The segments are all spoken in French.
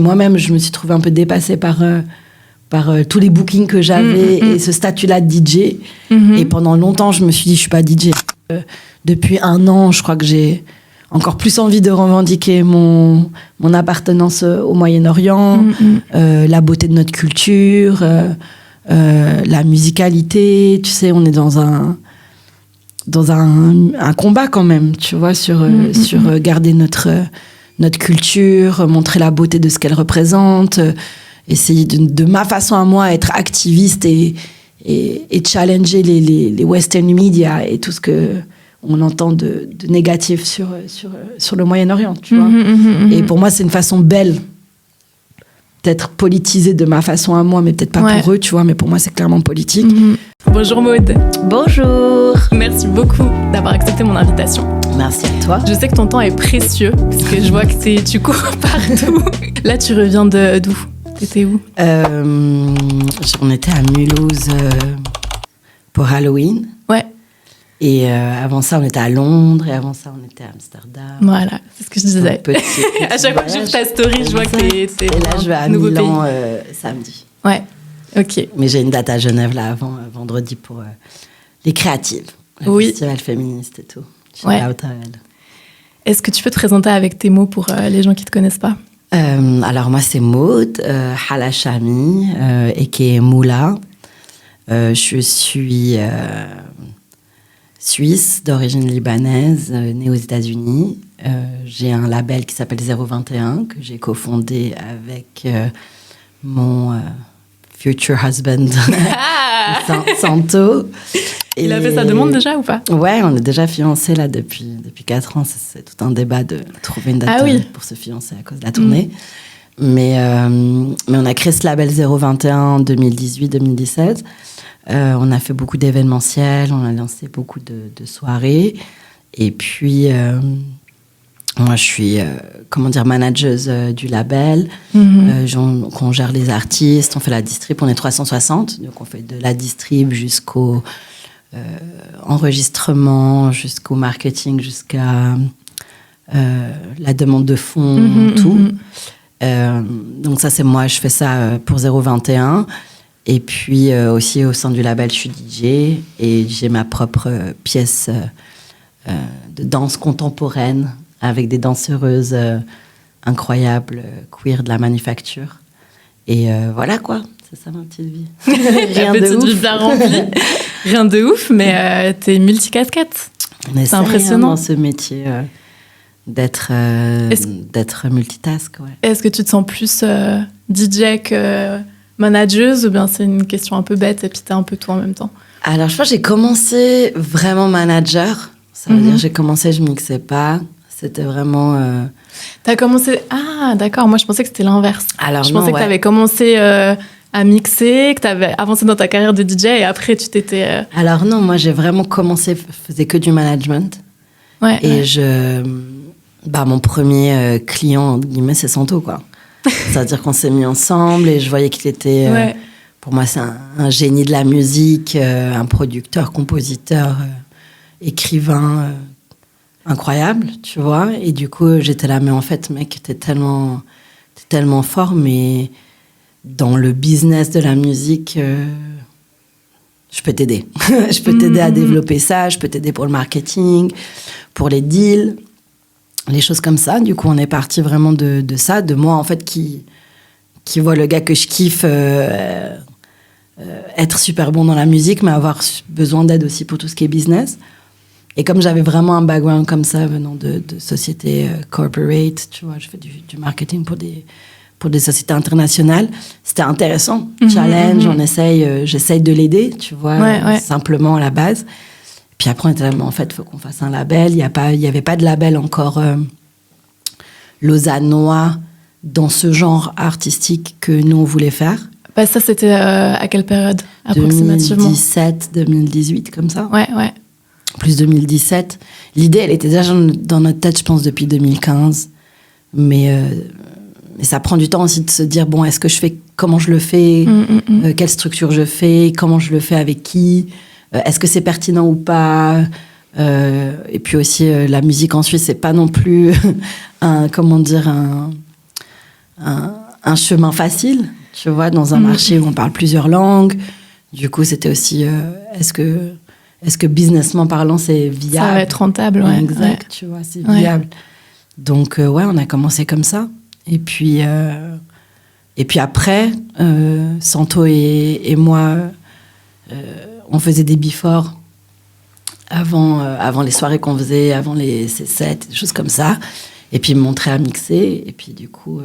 Moi-même, je me suis trouvée un peu dépassée par tous les bookings que j'avais et ce statut-là de DJ. Et pendant longtemps, je me suis dit, je suis pas DJ. Depuis 1 an, je crois que j'ai encore plus envie de revendiquer mon appartenance au Moyen-Orient, la beauté de notre culture, la musicalité. Tu sais, on est dans un combat quand même, tu vois, sur garder notre culture, montrer la beauté de ce qu'elle représente, essayer de ma façon à moi être activiste et challenger les western media et tout ce que on entend de négatif sur le Moyen-Orient, tu vois. Et pour moi, c'est une façon belle d'être politisée de ma façon à moi, mais peut-être pas pour eux, tu vois, mais pour moi, c'est clairement politique. Bonjour Maud. Bonjour. Merci beaucoup d'avoir accepté mon invitation. Merci à toi. Je sais que ton temps est précieux, parce que je vois que tu cours partout. Là, tu reviens d'où ? T'étais où ? On était à Mulhouse pour Halloween. Ouais. Et avant ça, on était à Londres. Et avant ça, on était à Amsterdam. Voilà, c'est ce que je disais. Petit à chaque fois que j'ouvre ta story, je vois que t'es et là, je vais à Milan samedi. Ouais, ok. Mais j'ai une date à Genève là avant vendredi pour les créatives. Le festival féministe et tout. Ouais. Est-ce que tu peux te présenter avec tes mots pour les gens qui ne te connaissent pas ? Alors moi, c'est Maud Halachami, aka Moula. Je suis suisse, d'origine libanaise, née aux États-Unis. J'ai un label qui s'appelle 021, que j'ai cofondé avec mon future husband, Santo. Il a fait sa demande déjà ou pas ? Ouais, on est déjà fiancés là depuis 4 ans. C'est tout un débat de trouver une date pour se fiancer à cause de la tournée. Mais on a créé ce label 021 en 2018-2017. On a fait beaucoup d'événementiels, on a lancé beaucoup de soirées. Et puis, moi, je suis, manageuse du label. On gère les artistes, on fait la distrib, on est 360. Donc, on fait de la distrib jusqu'au enregistrement, jusqu'au marketing, jusqu'à la demande de fonds, tout. Donc, ça, c'est moi, je fais ça pour 021. Et puis aussi au sein du label, je suis DJ et j'ai ma propre pièce de danse contemporaine avec des danseuses incroyables, queer de la manufacture. Et voilà quoi, c'est ça ma petite vie. Rien de ouf. Vie bien remplie. Rien de ouf, mais t'es multicasquette. C'est impressionnant dans ce métier d'être multitask. Ouais. Est-ce que tu te sens plus DJ que manageuse ou bien c'est une question un peu bête et puis t'es un peu tout en même temps ? Alors, je pense que j'ai commencé vraiment manager. Ça veut dire j'ai commencé, je mixais pas. C'était vraiment... T'as commencé... Ah, d'accord. Moi, je pensais que c'était l'inverse. Alors, je pensais que t'avais commencé à mixer, que t'avais avancé dans ta carrière de DJ et après, tu t'étais... Alors non, moi, j'ai vraiment commencé, je faisais que du management. Ouais. Et mon premier client, entre guillemets, c'est Santo, quoi. C'est-à-dire qu'on s'est mis ensemble et je voyais qu'il était... pour moi, c'est un génie de la musique, un producteur, compositeur, écrivain incroyable, tu vois. Et du coup, j'étais là, mais en fait, mec, t'es tellement fort, mais dans le business de la musique, je peux t'aider. Je peux t'aider à développer ça, je peux t'aider pour le marketing, pour les deals, les choses comme ça. Du coup, on est parti vraiment de ça, de moi, en fait, qui voit le gars que je kiffe être super bon dans la musique, mais avoir besoin d'aide aussi pour tout ce qui est business. Et comme j'avais vraiment un background comme ça, venant de sociétés corporate, tu vois, je fais du marketing pour des sociétés internationales, c'était intéressant. Challenge, j'essaye de l'aider, tu vois, simplement à la base. Puis après, on était là, mais en fait, il faut qu'on fasse un label. Il y avait pas de label encore lausannois dans ce genre artistique que nous, on voulait faire. Bah, ça, c'était à quelle période, approximativement ? 2017, 2018, comme ça. Ouais. Plus 2017. L'idée, elle était déjà dans notre tête, je pense, depuis 2015. Mais ça prend du temps aussi de se dire, bon, est-ce que je fais, comment je le fais, quelle structure je fais, comment je le fais, avec qui, est-ce que c'est pertinent ou pas. Et puis aussi, la musique en Suisse, c'est pas non plus un un chemin facile, tu vois, dans un marché où on parle plusieurs langues. Du coup, c'était aussi, est-ce que businessment parlant, c'est viable? Ça va être rentable, ouais. Exact, tu vois, c'est viable. Donc, on a commencé comme ça. Et puis après, Santo et moi, on faisait des before avant les soirées qu'on faisait, avant les C7, des choses comme ça. Et puis, il me montrait à mixer. Et puis, du coup,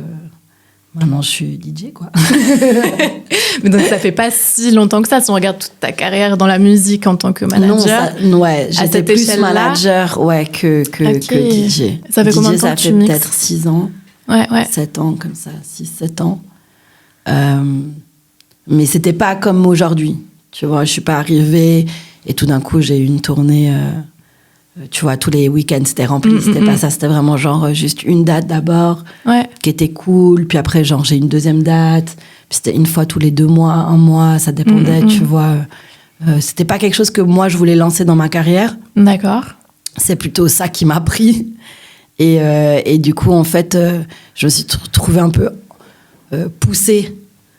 maintenant, je suis DJ, quoi. Mais donc, ça fait pas si longtemps que ça, si on regarde toute ta carrière dans la musique en tant que manager. Non, j'étais plus manager que DJ. Ça fait combien de temps ça que tu fait mixes? Peut-être 6 ans. 7 ans, comme ça, 6-7 ans. Mais c'était pas comme aujourd'hui. Tu vois, je suis pas arrivée et tout d'un coup, j'ai eu une tournée... tu vois, tous les week-ends, c'était rempli. C'était pas ça, c'était vraiment genre juste une date d'abord, qui était cool. Puis après, genre, j'ai une deuxième date. Puis c'était une fois tous les 2 mois, 1 mois, ça dépendait, tu vois. C'était pas quelque chose que moi, je voulais lancer dans ma carrière. D'accord. C'est plutôt ça qui m'a pris. Et du coup, en fait, je me suis trouvée un peu poussée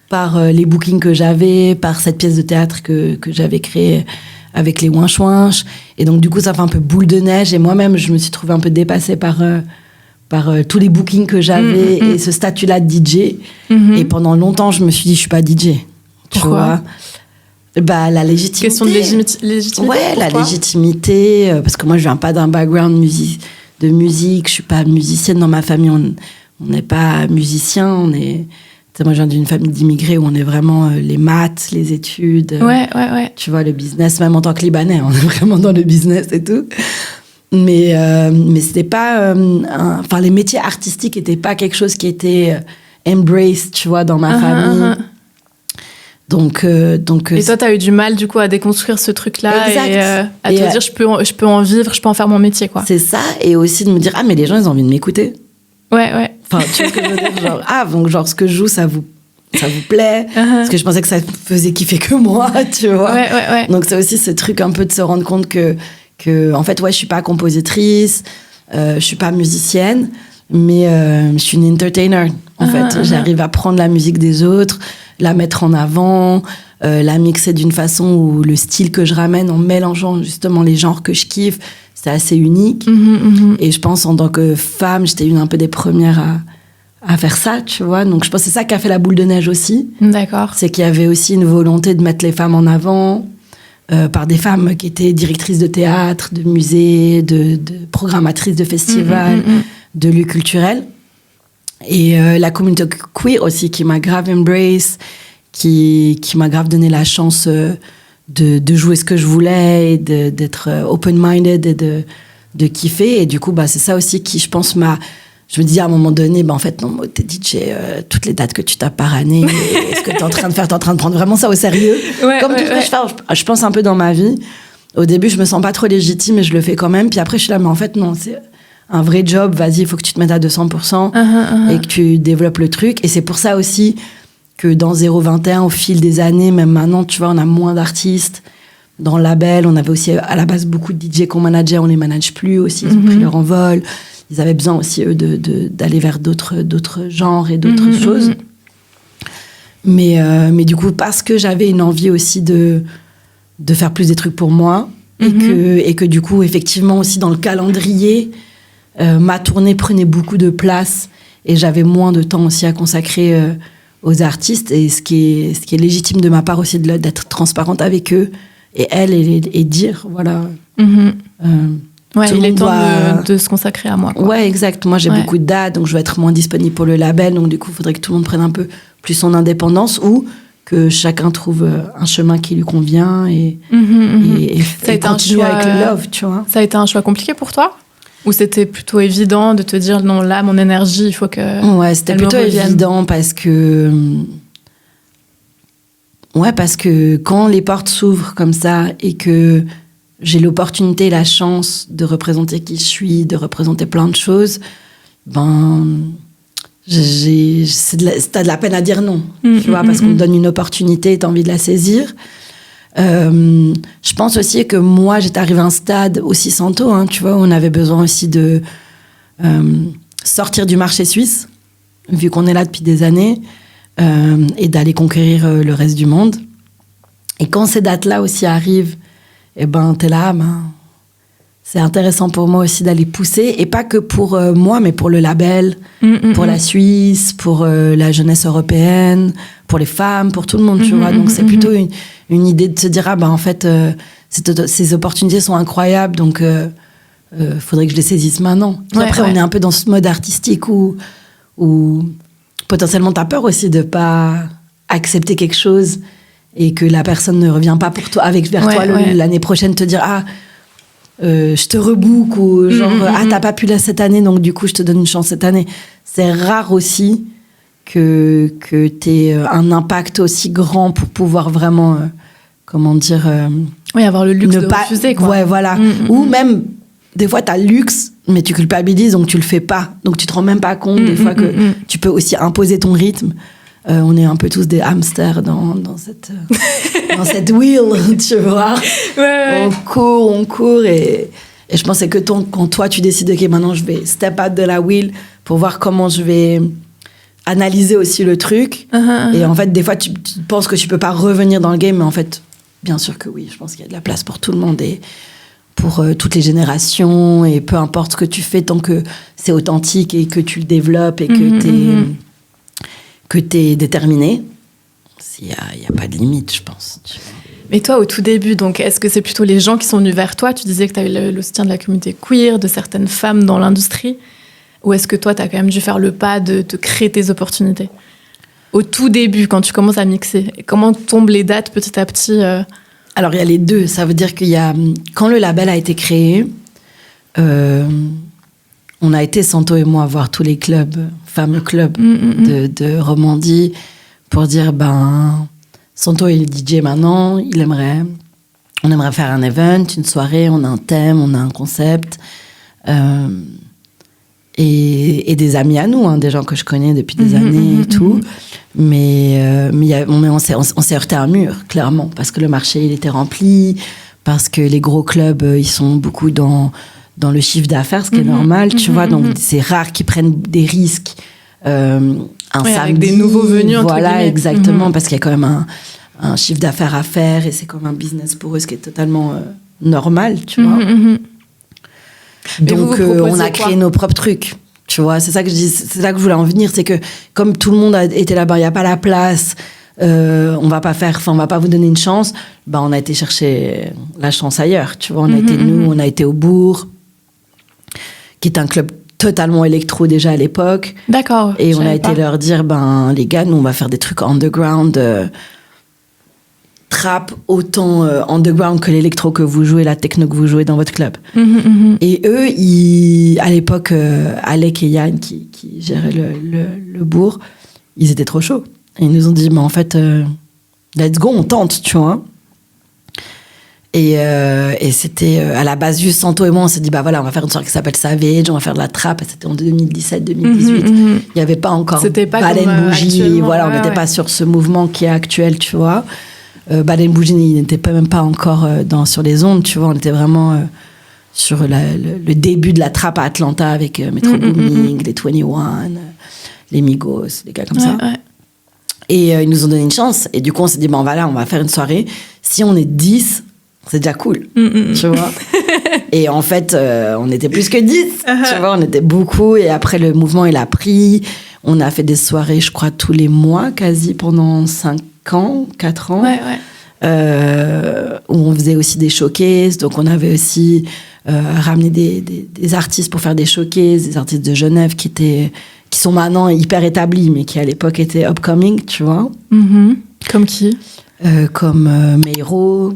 par les bookings que j'avais, par cette pièce de théâtre que j'avais créée avec les ouinches. Et donc, du coup, ça fait un peu boule de neige. Et moi-même, je me suis trouvée un peu dépassée par tous les bookings que j'avais et ce statut-là de DJ. Et pendant longtemps, je me suis dit, je suis pas DJ. Pourquoi ? Bah, la légitimité. Question de légitimité. Ouais, la légitimité. Parce que moi, je viens pas d'un background de musique. Je suis pas musicienne dans ma famille. On n'est pas musicien. Moi, je viens d'une famille d'immigrés où on est vraiment les maths, les études. Ouais. Tu vois, le business, même en tant que Libanais, on est vraiment dans le business et tout. Mais c'était pas... Enfin, les métiers artistiques n'étaient pas quelque chose qui était embraced, tu vois, dans ma famille. Donc, et toi, tu as eu du mal, du coup, à déconstruire ce truc-là. Exact. Et à te dire, je peux en vivre, je peux en faire mon métier, quoi. C'est ça. Et aussi de me dire, mais les gens, ils ont envie de m'écouter. Ouais. Enfin, tu vois ce que je veux dire, donc genre ce que je joue, ça vous plaît, parce que je pensais que ça faisait kiffer que moi, tu vois. Ouais. Donc c'est aussi ce truc un peu de se rendre compte que en fait, je suis pas compositrice, je suis pas musicienne, mais je suis une entertainer. En fait, j'arrive à prendre la musique des autres, la mettre en avant, la mixer d'une façon où le style que je ramène en mélangeant justement les genres que je kiffe, c'est assez unique. Et je pense en tant que femme, j'étais un peu des premières à faire ça, tu vois. Donc je pense que c'est ça qui a fait la boule de neige aussi. D'accord. C'est qu'il y avait aussi une volonté de mettre les femmes en avant par des femmes qui étaient directrices de théâtre, de musées, de programmatrices de festivals, de lieux culturels. Et la communauté queer aussi qui m'a grave embrace, qui m'a grave donné la chance de jouer ce que je voulais et d'être open-minded et de kiffer. Et du coup, c'est ça aussi qui, je pense, je me dis à un moment donné, en fait, non, t'es DJ, toutes les dates que tu tapes par année, ce que t'es en train de faire, t'es en train de prendre vraiment ça au sérieux. Comme tout ce que je fais, je pense un peu dans ma vie. Au début, je me sens pas trop légitime et je le fais quand même. Puis après, je suis là, mais en fait, non, c'est un vrai job. Vas-y, il faut que tu te mettes à 200% et que tu développes le truc. Et c'est pour ça aussi que dans 021, au fil des années, même maintenant, tu vois, on a moins d'artistes. Dans le label, on avait aussi à la base beaucoup de DJ qu'on manageait, on les manage plus aussi, ils ont pris leur envol. Ils avaient besoin aussi, eux, d'aller vers d'autres genres et d'autres choses. Mais du coup, parce que j'avais une envie aussi de faire plus des trucs pour moi, et que du coup, effectivement, aussi dans le calendrier, ma tournée prenait beaucoup de place, et j'avais moins de temps aussi à consacrer aux artistes, et ce qui est légitime de ma part aussi d'être transparente avec eux, et elle, et dire, voilà... il est temps de se consacrer à moi, quoi. Ouais, exact. Moi, j'ai beaucoup de dates, donc je vais être moins disponible pour le label. Donc, du coup, il faudrait que tout le monde prenne un peu plus son indépendance ou que chacun trouve un chemin qui lui convient et continue avec le love, tu vois. Ça a été un choix compliqué pour toi ? Ou c'était plutôt évident de te dire, non, là, mon énergie, il faut que... Ouais, c'était plutôt évident parce que quand les portes s'ouvrent comme ça et que j'ai l'opportunité et la chance de représenter qui je suis, de représenter plein de choses, t'as de la peine à dire non, tu vois, parce qu'on me donne une opportunité et t'as envie de la saisir. Je pense aussi que moi, j'étais arrivée à un stade aussi Santo, tu vois, où on avait besoin aussi de sortir du marché suisse. vu qu'on est là depuis des années, et d'aller conquérir le reste du monde. Et quand ces dates-là aussi arrivent, eh ben, t'es là, c'est intéressant pour moi aussi d'aller pousser, et pas que pour moi, mais pour le label, pour la Suisse, pour la jeunesse européenne, pour les femmes, pour tout le monde, tu vois. Donc c'est plutôt une idée de se dire, en fait, ces opportunités sont incroyables, donc faudrait que je les saisisse maintenant. Puis après, on est un peu dans ce mode artistique où potentiellement t'as peur aussi de pas accepter quelque chose et que la personne ne revient pas pour toi, vers toi l'année prochaine, te dire je te rebook, ou genre t'as pas pu là cette année, donc du coup je te donne une chance cette année. C'est rare aussi que t'aies un impact aussi grand pour pouvoir vraiment avoir le luxe de refuser, quoi. Ouais, voilà. Ou même des fois t'as le luxe, mais tu culpabilises, donc tu le fais pas, donc tu te rends même pas compte des fois que tu peux aussi imposer ton rythme. On est un peu tous des hamsters dans cette wheel, tu vois. Ouais. On court et je pensais que quand toi tu décides, ok, maintenant je vais step out de la wheel pour voir comment je vais analyser aussi le truc. Et en fait, des fois tu penses que tu peux pas revenir dans le game, mais en fait, bien sûr que oui, je pense qu'il y a de la place pour tout le monde et pour toutes les générations, et peu importe ce que tu fais, tant que c'est authentique et que tu le développes et que t'es déterminé, il n'y a pas de limite, je pense. Mais toi, au tout début, donc, est-ce que c'est plutôt les gens qui sont venus vers toi? Tu disais que tu avais le soutien de la communauté queer, de certaines femmes dans l'industrie. Ou est-ce que toi, tu as quand même dû faire le pas de te créer tes opportunités? Au tout début, quand tu commences à mixer, comment tombent les dates petit à petit Alors, il y a les deux. Ça veut dire quand le label a été créé, on a été, Santo et moi, voir tous les fameux clubs de Romandie, pour dire, Santo est le DJ maintenant, on aimerait faire un event, une soirée, on a un thème, on a un concept, et des amis à nous, des gens que je connais depuis des années et tout, mais on s'est heurté à un mur, clairement, parce que le marché, il était rempli, parce que les gros clubs, ils sont beaucoup dans le chiffre d'affaires, ce qui est normal, tu vois, donc c'est rare qu'ils prennent des risques samedi, avec des nouveaux venus, voilà, exactement, parce qu'il y a quand même un chiffre d'affaires à faire, et c'est comme un business pour eux, ce qui est totalement normal, tu vois. Donc on a créé nos propres trucs, tu vois, c'est ça que je dis, c'est ça que je voulais en venir, c'est que comme tout le monde a été là-bas, il n'y a pas la place, on va pas vous donner une chance, on a été chercher la chance ailleurs, tu vois, on a été au Bourg, qui est un club totalement électro déjà à l'époque. D'accord. Et on a été leur dire, les gars, nous on va faire des trucs underground, trap autant underground que l'électro que vous jouez, la techno que vous jouez dans votre club. Et eux, à l'époque, Alec et Yann qui géraient le Bourg, ils étaient trop chauds. Et ils nous ont dit, en fait, let's go, on tente, tu vois. Et c'était à la base, juste Santo et moi, on s'est dit, voilà, on va faire une soirée qui s'appelle Savage, on va faire de la trap. Et c'était en 2017, 2018. Il n'y avait pas encore Bad and Bougie. Voilà, on n'était pas sur ce mouvement qui est actuel, tu vois. Bad and Bougie, il n'était même pas encore sur les ondes, tu vois. On était vraiment sur le début de la trappe à Atlanta avec Metro Booming, les 21, les Migos, des gars comme ça. Ouais. Et ils nous ont donné une chance. Et du coup, on s'est dit, voilà, on va faire une soirée. Si on est 10, c'est déjà cool, tu vois. Et en fait, on était plus que 10, tu vois, on était beaucoup. Et après, le mouvement, il a pris. On a fait des soirées, je crois, tous les mois, quasi pendant 5 ans, 4 ans. Où on faisait aussi des showcases. Donc, on avait aussi ramené des artistes pour faire des showcases, des artistes de Genève qui sont maintenant hyper établis, mais qui, à l'époque, étaient upcoming, tu vois. Comme qui Comme Meiro.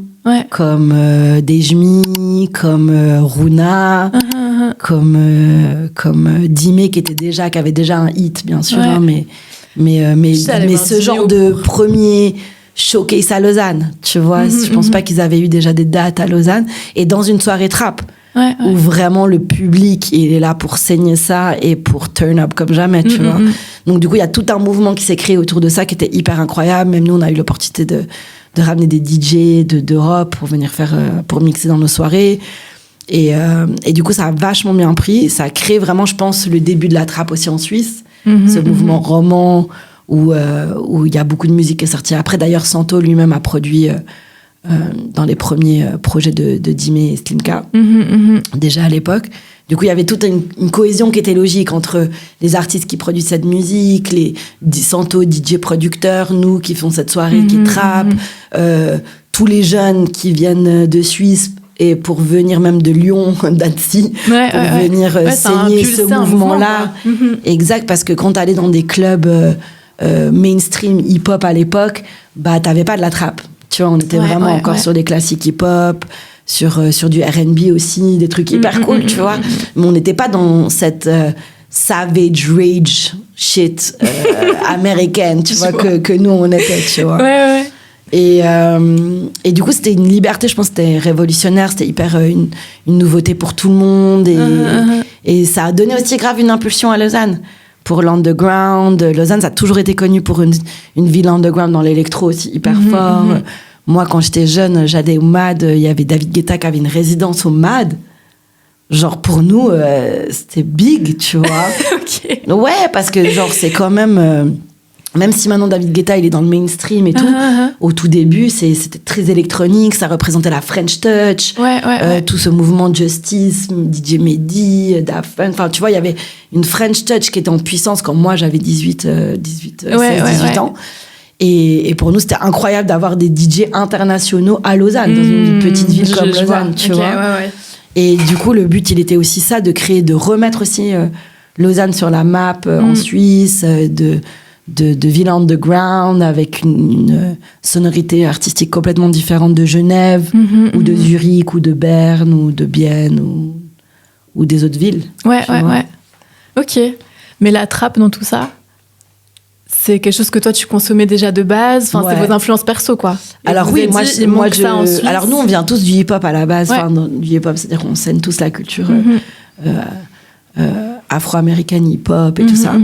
Comme Dejmi, comme Runa, comme Dime qui avait déjà un hit, bien sûr, mais ce genre de premier showcase à Lausanne, tu vois, je pense pas qu'ils avaient eu déjà des dates à Lausanne, et dans une soirée trap, où vraiment le public il est là pour saigner ça et pour turn up comme jamais, tu vois. Donc du coup il y a tout un mouvement qui s'est créé autour de ça qui était hyper incroyable. Même nous on a eu l'opportunité de ramener des DJ d'Europe pour venir pour mixer dans nos soirées. Et du coup, ça a vachement bien pris. Ça a créé vraiment, je pense, le début de la trappe aussi en Suisse. ce mouvement roman où il y a beaucoup de musique qui est sortie. Après, d'ailleurs, Santo lui-même a produit dans les premiers projets de Dime et Slimka, déjà à l'époque. Du coup, il y avait toute une cohésion qui était logique entre les artistes qui produisent cette musique, les Santo, DJ producteurs, nous qui font cette soirée, qui trappent, tous les jeunes qui viennent de Suisse et pour venir même de Lyon, d'Annecy, pour venir saigner ce mouvement-là. Exact, parce que quand tu allais dans des clubs mainstream hip-hop à l'époque, bah, t'avais pas de la trappe. Tu vois, on était vraiment encore sur des classiques hip-hop, sur du R&B aussi, des trucs hyper cool, tu vois. Mais on n'était pas dans cette savage rage shit américaine, tu vois, que nous, on était, tu vois. Et du coup, c'était une liberté, je pense, c'était révolutionnaire, c'était hyper une nouveauté pour tout le monde. Et ça a donné aussi grave une impulsion à Lausanne. Pour l'underground, Lausanne, ça a toujours été connu pour une ville underground dans l'électro aussi hyper fort. Moi, quand j'étais jeune, j'allais au MAD, il y avait David Guetta qui avait une résidence au MAD. Genre, pour nous, c'était big, tu vois. Ouais, parce que genre, c'est quand même... même si maintenant David Guetta, il est dans le mainstream et tout, au tout début, c'était très électronique, ça représentait la French Touch, tout ce mouvement de Justice, DJ Mehdi, Daft Punk, enfin, tu vois, il y avait une French Touch qui était en puissance quand moi, j'avais 18 ans. Et pour nous, c'était incroyable d'avoir des DJ internationaux à Lausanne, dans une petite ville comme Lausanne, tu vois. Et du coup, le but, il était aussi ça, de remettre aussi Lausanne sur la map en Suisse, de ville underground avec une sonorité artistique complètement différente de Genève ou de Zurich ou de Berne ou de Bienne ou des autres villes. Ouais. Ok. Mais la trappe dans tout ça, c'est quelque chose que toi tu consommais déjà de base, enfin c'est vos influences perso quoi. Et alors oui, alors nous on vient tous du hip-hop à la base, du hip-hop, c'est-à-dire qu'on scène tous la culture afro-américaine hip-hop et tout ça.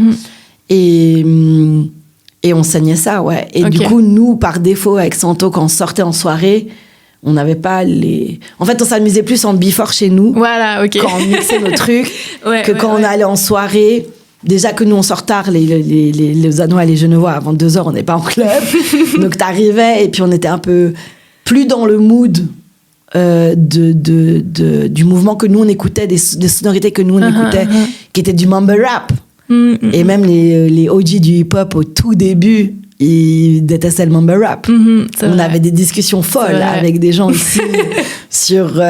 Et on saignait ça, ouais. Et du coup, nous, par défaut, avec Santo, quand on sortait en soirée, on n'avait pas les... En fait, on s'amusait plus en before chez nous. Voilà, ok. Quand on mixait nos trucs, quand on allait en soirée. Déjà que nous, on sort tard, les Lausannois et les Genevois, avant 2h, on n'est pas en club. Donc, t'arrivais, et puis on était un peu plus dans le mood du mouvement que nous, on écoutait, des sonorités que nous, on écoutait, qui étaient du mumble rap. Et même les OG du hip-hop au tout début, ils détestaient le mumble rap. On avait des discussions folles avec des gens ici sur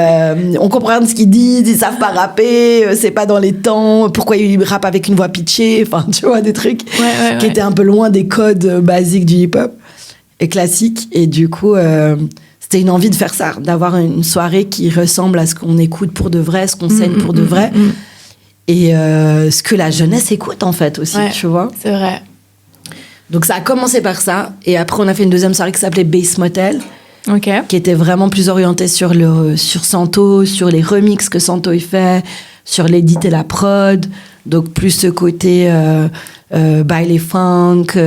on comprend ce qu'ils disent, ils savent pas rapper, c'est pas dans les temps, pourquoi ils rappent avec une voix pitchée, enfin tu vois, des trucs qui étaient un peu loin des codes basiques du hip-hop et classique. Et du coup c'était une envie de faire ça, d'avoir une soirée qui ressemble à ce qu'on écoute pour de vrai, ce qu'on saigne pour de vrai. Et ce que la jeunesse écoute, en fait, aussi, tu vois. C'est vrai. Donc, ça a commencé par ça. Et après, on a fait une deuxième soirée qui s'appelait Bass Motel. Qui était vraiment plus orientée sur Santo, sur les remixes que Santo y fait, sur l'édit et la prod. Donc, plus ce côté baile funk,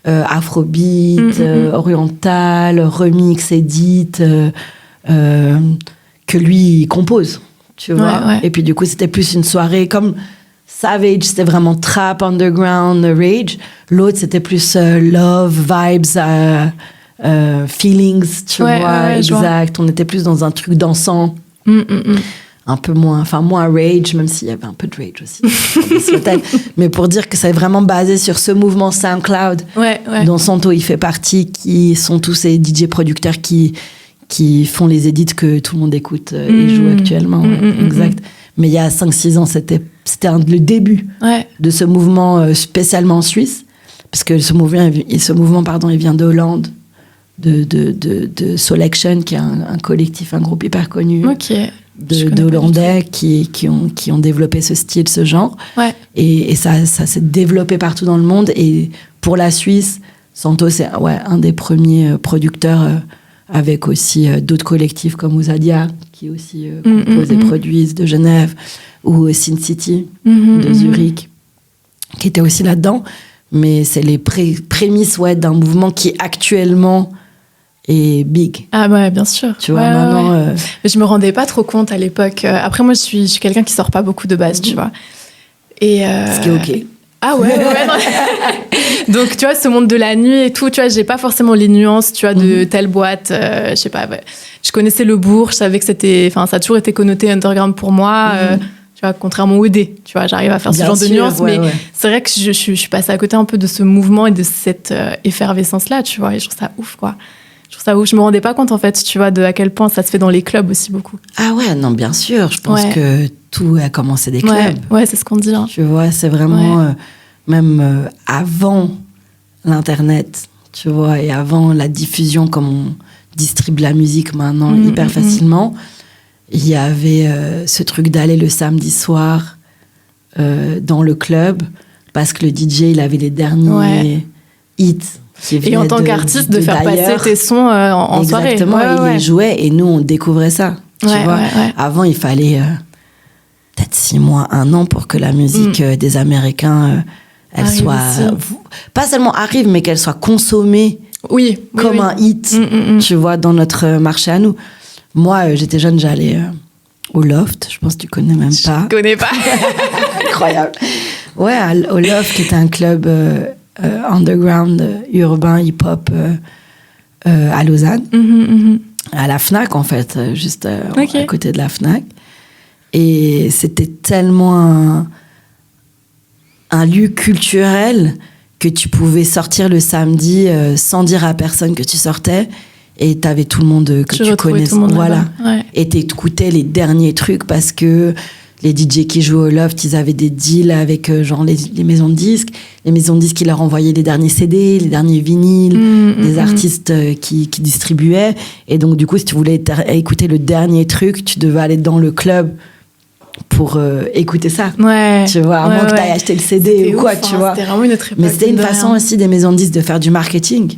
afrobeat, oriental, remix, edit, que lui, il compose. Tu vois. Et puis du coup c'était plus une soirée comme Savage, c'était vraiment trap, underground, rage. L'autre c'était plus love, vibes, feelings, tu vois. Exact, on était plus dans un truc dansant, un peu moins rage, même s'il y avait un peu de rage aussi mais pour dire que c'est vraiment basé sur ce mouvement SoundCloud dont Santo il fait partie, qui sont tous ces DJ producteurs qui font les edits que tout le monde écoute et joue actuellement. Exact. Mais il y a 5-6 ans, c'était le début de ce mouvement, spécialement en Suisse, parce que ce mouvement, il vient de Hollande, de Solection, qui est un collectif, un groupe hyper connu de Hollandais qui ont développé ce style, ce genre. Et ça s'est développé partout dans le monde. Et pour la Suisse, Santo, c'est un des premiers producteurs avec aussi d'autres collectifs comme Ouzadia, qui aussi composent et produisent, de Genève, ou Sin City, de Zurich, qui était aussi là-dedans. Mais c'est les prémices d'un mouvement qui actuellement est big. Ah ouais, bien sûr. Tu vois, maintenant... Je me rendais pas trop compte à l'époque. Après, moi, je suis quelqu'un qui sort pas beaucoup de base, tu vois. Et ce qui est OK. Ah ouais. Non. Donc, tu vois, ce monde de la nuit et tout, tu vois, j'ai pas forcément les nuances, tu vois, de telle boîte, je sais pas. Ouais. Je connaissais le bourg, je savais que ça a toujours été connoté underground pour moi. Tu vois, contrairement au dé, tu vois, j'arrive à faire ce genre de nuances, mais c'est vrai que je suis passée à côté un peu de ce mouvement et de cette effervescence-là, tu vois, et je trouve ça ouf, quoi. Je me rendais pas compte, en fait, tu vois, de à quel point ça se fait dans les clubs aussi beaucoup. Ah ouais, non, bien sûr, je pense que tout a commencé des clubs. Ouais, c'est ce qu'on dit. Hein. Tu vois, c'est vraiment, même avant l'Internet, tu vois, et avant la diffusion, comme on distribue la musique maintenant hyper facilement, il y avait ce truc d'aller le samedi soir dans le club parce que le DJ, il avait les derniers hits. Et en tant qu'artiste, de faire passer tes sons en soirée. Exactement, il les jouait et nous, on découvrait ça. Tu vois. Avant, il fallait peut-être 6 mois, 1 an pour que la musique des Américains, elle soit... pas seulement arrive, mais qu'elle soit consommée comme un hit, tu vois, dans notre marché à nous. Moi, j'étais jeune, j'allais au Loft. Je pense que tu connais même pas. Je connais pas. Incroyable. Ouais, au Loft, qui était un club underground, urbain, hip-hop à Lausanne. À la Fnac, en fait, juste à côté de la Fnac. Et c'était tellement un lieu culturel que tu pouvais sortir le samedi sans dire à personne que tu sortais. Et t'avais tout le monde que tu connaissais. Voilà. Et t'écoutais les derniers trucs parce que les DJ qui jouaient au Loft, ils avaient des deals avec genre les maisons de disques. Les maisons de disques, ils leur envoyaient les derniers CD, les derniers vinyles, des artistes qui distribuaient. Et donc, du coup, si tu voulais écouter le dernier truc, tu devais aller dans le club pour écouter ça. Tu vois, à moins que t'ailles acheter le CD ou quoi, tu vois. C'était vraiment une autre époque. Mais c'était une façon aussi des maisons de disques de faire du marketing.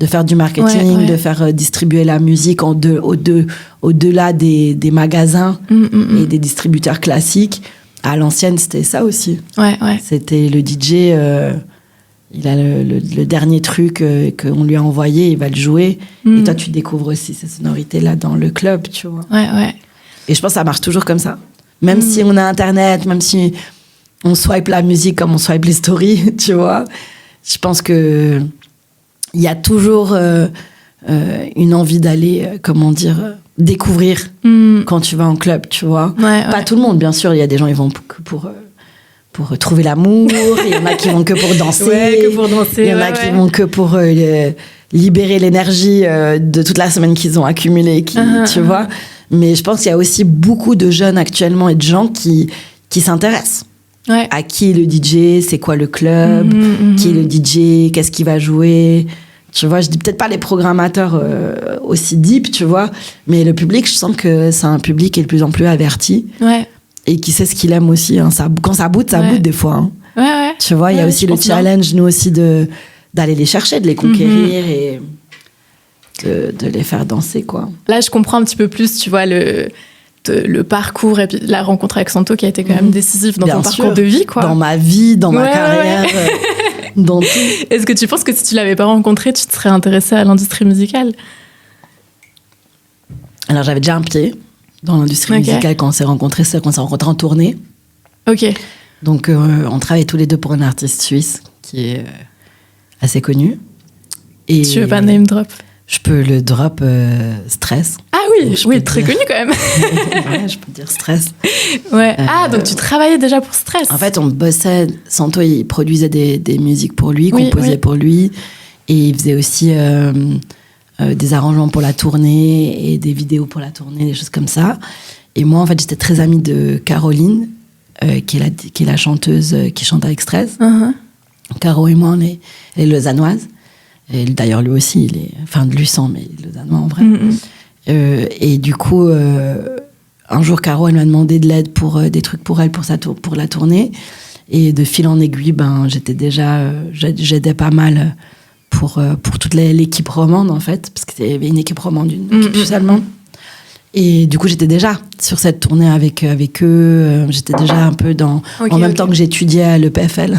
De faire de faire distribuer la musique au-delà des magasins et des distributeurs classiques. À l'ancienne, c'était ça aussi. C'était le DJ, il a le dernier truc qu'on lui a envoyé, il va le jouer. Et toi, tu découvres aussi ces sonorités-là dans le club, tu vois. Et je pense que ça marche toujours comme ça. Même si on a Internet, même si on swipe la musique comme on swipe les stories, tu vois. Je pense que il y a toujours une envie d'aller, découvrir quand tu vas en club, tu vois. Pas tout le monde, bien sûr. Il y a des gens, ils vont que pour trouver l'amour. Il y en a qui vont que pour danser. Il y en a qui vont que pour libérer l'énergie de toute la semaine qu'ils ont accumulée, tu vois. Mais je pense qu'il y a aussi beaucoup de jeunes actuellement et de gens qui s'intéressent. À qui est le DJ, c'est quoi le club, qui est le DJ, qu'est-ce qu'il va jouer. Tu vois, je dis peut-être pas les programmateurs aussi deep, tu vois, mais le public, je sens que c'est un public qui est de plus en plus averti et qui sait ce qu'il aime aussi. Hein. Quand ça boude des fois. Hein. Tu vois, il y a aussi le challenge, nous aussi, d'aller les chercher, de les conquérir et de les faire danser, quoi. Là, je comprends un petit peu plus, tu vois, le parcours et puis la rencontre avec Santo qui a été quand même décisive dans ton parcours de vie, quoi. Dans ma vie, dans ma carrière, dans tout. Est-ce que tu penses que si tu l'avais pas rencontré, tu te serais intéressée à l'industrie musicale? Alors, j'avais déjà un pied dans l'industrie musicale quand on s'est rencontrés, en tournée. Donc, on travaillait tous les deux pour un artiste suisse qui est assez connu. Et tu veux pas name drop? Je peux le drop Stress. Ah oui, très connu quand même. Ouais, je peux dire Stress. Donc tu travaillais déjà pour Stress. En fait, on bossait. Santo, il produisait des musiques pour lui, composait pour lui. Et il faisait aussi des arrangements pour la tournée et des vidéos pour la tournée, des choses comme ça. Et moi, en fait, j'étais très amie de Caroline, qui est la chanteuse qui chante avec Stress. Caro et moi, elle est lausannoise. Et d'ailleurs, lui aussi, lui sans, mais il est lausannois en vrai. Et du coup, un jour, Caro, elle m'a demandé de l'aide pour des trucs pour elle, pour la tournée. Et de fil en aiguille, j'aidais pas mal pour toute l'équipe romande, en fait, parce qu'il y avait une équipe romande, une équipe suisse allemande. Et du coup, j'étais déjà sur cette tournée avec eux. J'étais déjà un peu en même temps que j'étudiais à l'EPFL.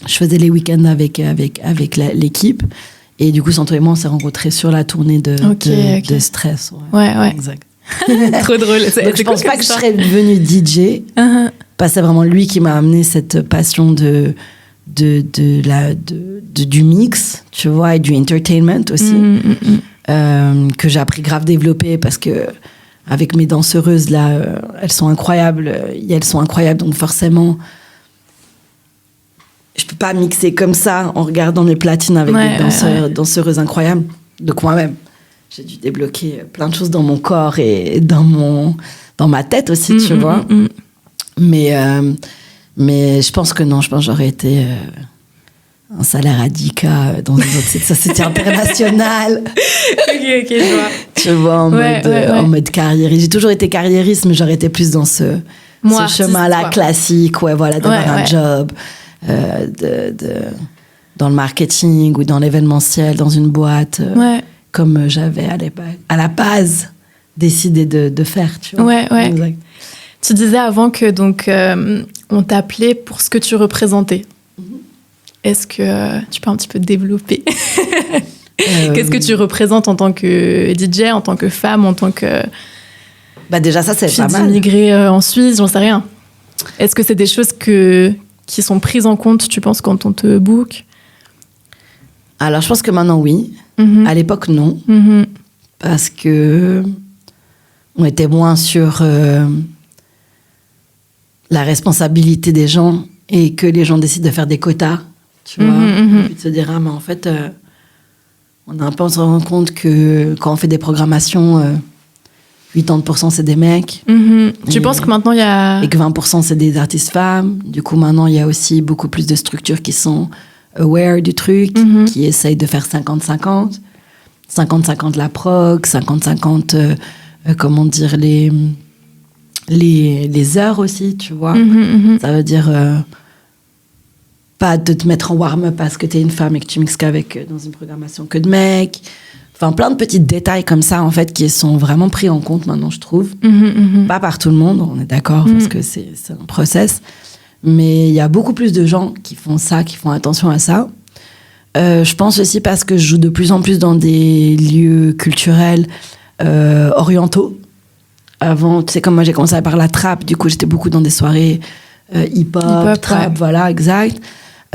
Je faisais les week-ends avec l'équipe. Et du coup, Santo et moi, on s'est rencontrés sur la tournée de Stress. Exact. Trop drôle. Donc, je pense pas que je serais devenue DJ. Bah, c'est vraiment lui qui m'a amené cette passion du mix, tu vois, et du entertainment aussi, que j'ai appris grave développer parce que avec mes danseuses là, elles sont incroyables, donc forcément je peux pas mixer comme ça en regardant mes platines avec des danseuses incroyables. Donc moi-même, j'ai dû débloquer plein de choses dans mon corps et dans ma tête aussi, tu vois. Mais je pense que non, j'aurais été un salaire à 10K dans une autre société internationale. Ok, je vois. Tu vois, en mode carriériste. J'ai toujours été carriériste, mais j'aurais été plus dans ce chemin-là classique, d'avoir un job, dans le marketing ou dans l'événementiel, dans une boîte, comme j'avais à la base décidé de faire, tu vois. Ouais. Tu disais avant que donc on t'appelait pour ce que tu représentais. Est-ce que tu peux un petit peu développer qu'est-ce que tu représentes en tant que DJ, en tant que femme, en tant que déjà ça c'est pas mal. Immigrée en Suisse, j'en sais rien. Est-ce que c'est des choses qui sont prises en compte, tu penses, quand on te book? Alors je pense que maintenant oui. À l'époque non. Parce que on était moins sur la responsabilité des gens et que les gens décident de faire des quotas, tu vois. Et puis de se dire, mais en fait, on a un peu on se rend compte que quand on fait des programmations, 80% c'est des mecs. Tu penses que maintenant il y a... Et que 20% c'est des artistes femmes. Du coup, maintenant, il y a aussi beaucoup plus de structures qui sont aware du truc, qui essayent de faire 50-50. 50-50 la prog, 50-50, comment dire, les heures aussi, tu vois. Ça veut dire pas de te mettre en warm-up parce que t'es une femme et que tu mixes qu'avec dans une programmation que de mecs. Enfin, plein de petits détails comme ça, en fait, qui sont vraiment pris en compte maintenant, je trouve. Pas par tout le monde, on est d'accord, parce que c'est un process. Mais il y a beaucoup plus de gens qui font ça, qui font attention à ça. Je pense aussi parce que je joue de plus en plus dans des lieux culturels orientaux. Avant, tu sais, comme moi, j'ai commencé par la trap, du coup, j'étais beaucoup dans des soirées hip-hop, trap, voilà, exact.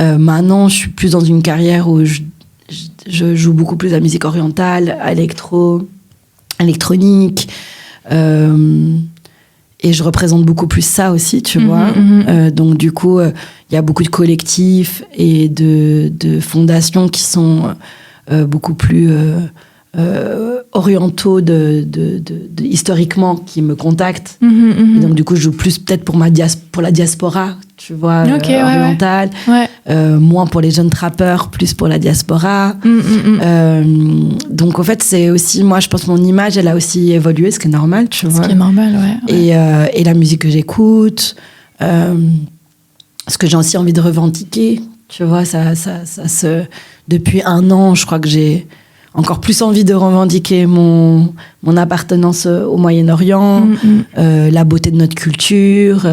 Maintenant, je suis plus dans une carrière où je joue beaucoup plus la musique orientale, électronique, et je représente beaucoup plus ça aussi, tu vois. Donc, du coup, il y a beaucoup de collectifs et de fondations qui sont beaucoup plus orientaux historiquement, qui me contactent. Et donc, du coup, je joue plus peut-être pour la diaspora, tu vois, orientale. Moins pour les jeunes trappeurs, plus pour la diaspora. Donc, en fait, c'est aussi, moi, je pense que mon image, elle a aussi évolué, ce qui est normal, tu vois. Ce qui est normal, Et la musique que j'écoute, ce que j'ai aussi envie de revendiquer, tu vois, depuis 1 an, je crois que j'ai encore plus envie de revendiquer mon appartenance au Moyen-Orient, la beauté de notre culture,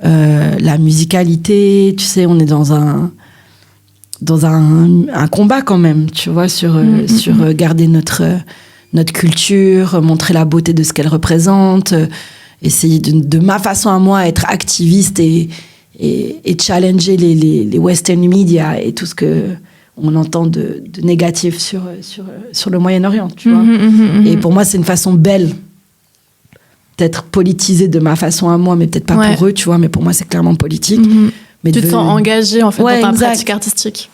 la musicalité. Tu sais, on est dans un combat quand même, tu vois, sur garder notre culture, montrer la beauté de ce qu'elle représente, essayer de ma façon à moi être activiste et challenger les western media et tout ce que on entend de négatif sur le Moyen-Orient, tu vois. Et pour moi, c'est une façon belle d'être politisée de ma façon à moi, mais peut-être pas pour eux, tu vois, mais pour moi, c'est clairement politique. Mais tu te sens engagée, en fait, dans ta pratique artistique.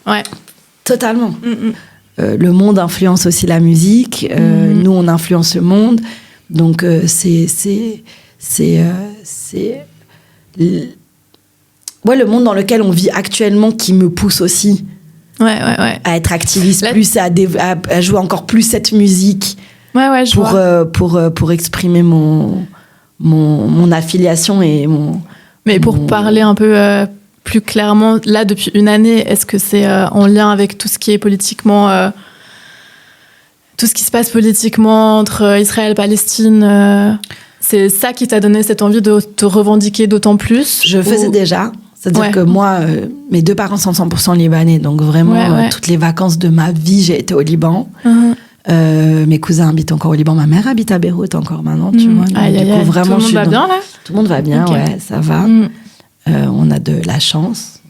Totalement. Le monde influence aussi la musique. Nous, on influence le monde. Donc, c'est le monde dans lequel on vit actuellement qui me pousse aussi à être activiste plus, à jouer encore plus cette musique pour exprimer mon affiliation et mon... Mais pour parler un peu plus clairement, là, depuis 1 année, est-ce que c'est en lien avec tout ce qui est politiquement... tout ce qui se passe politiquement entre Israël et Palestine c'est ça qui t'a donné cette envie de te revendiquer d'autant plus? Je faisais déjà. C'est-à-dire que moi, mes 2 parents sont 100% libanais, donc vraiment, toutes les vacances de ma vie, j'ai été au Liban. Mes cousins habitent encore au Liban. Ma mère habite à Beyrouth encore maintenant, tu vois. Donc, du coup, vraiment, tout le monde va bien, là? Tout le monde va bien, ça va. On a de la chance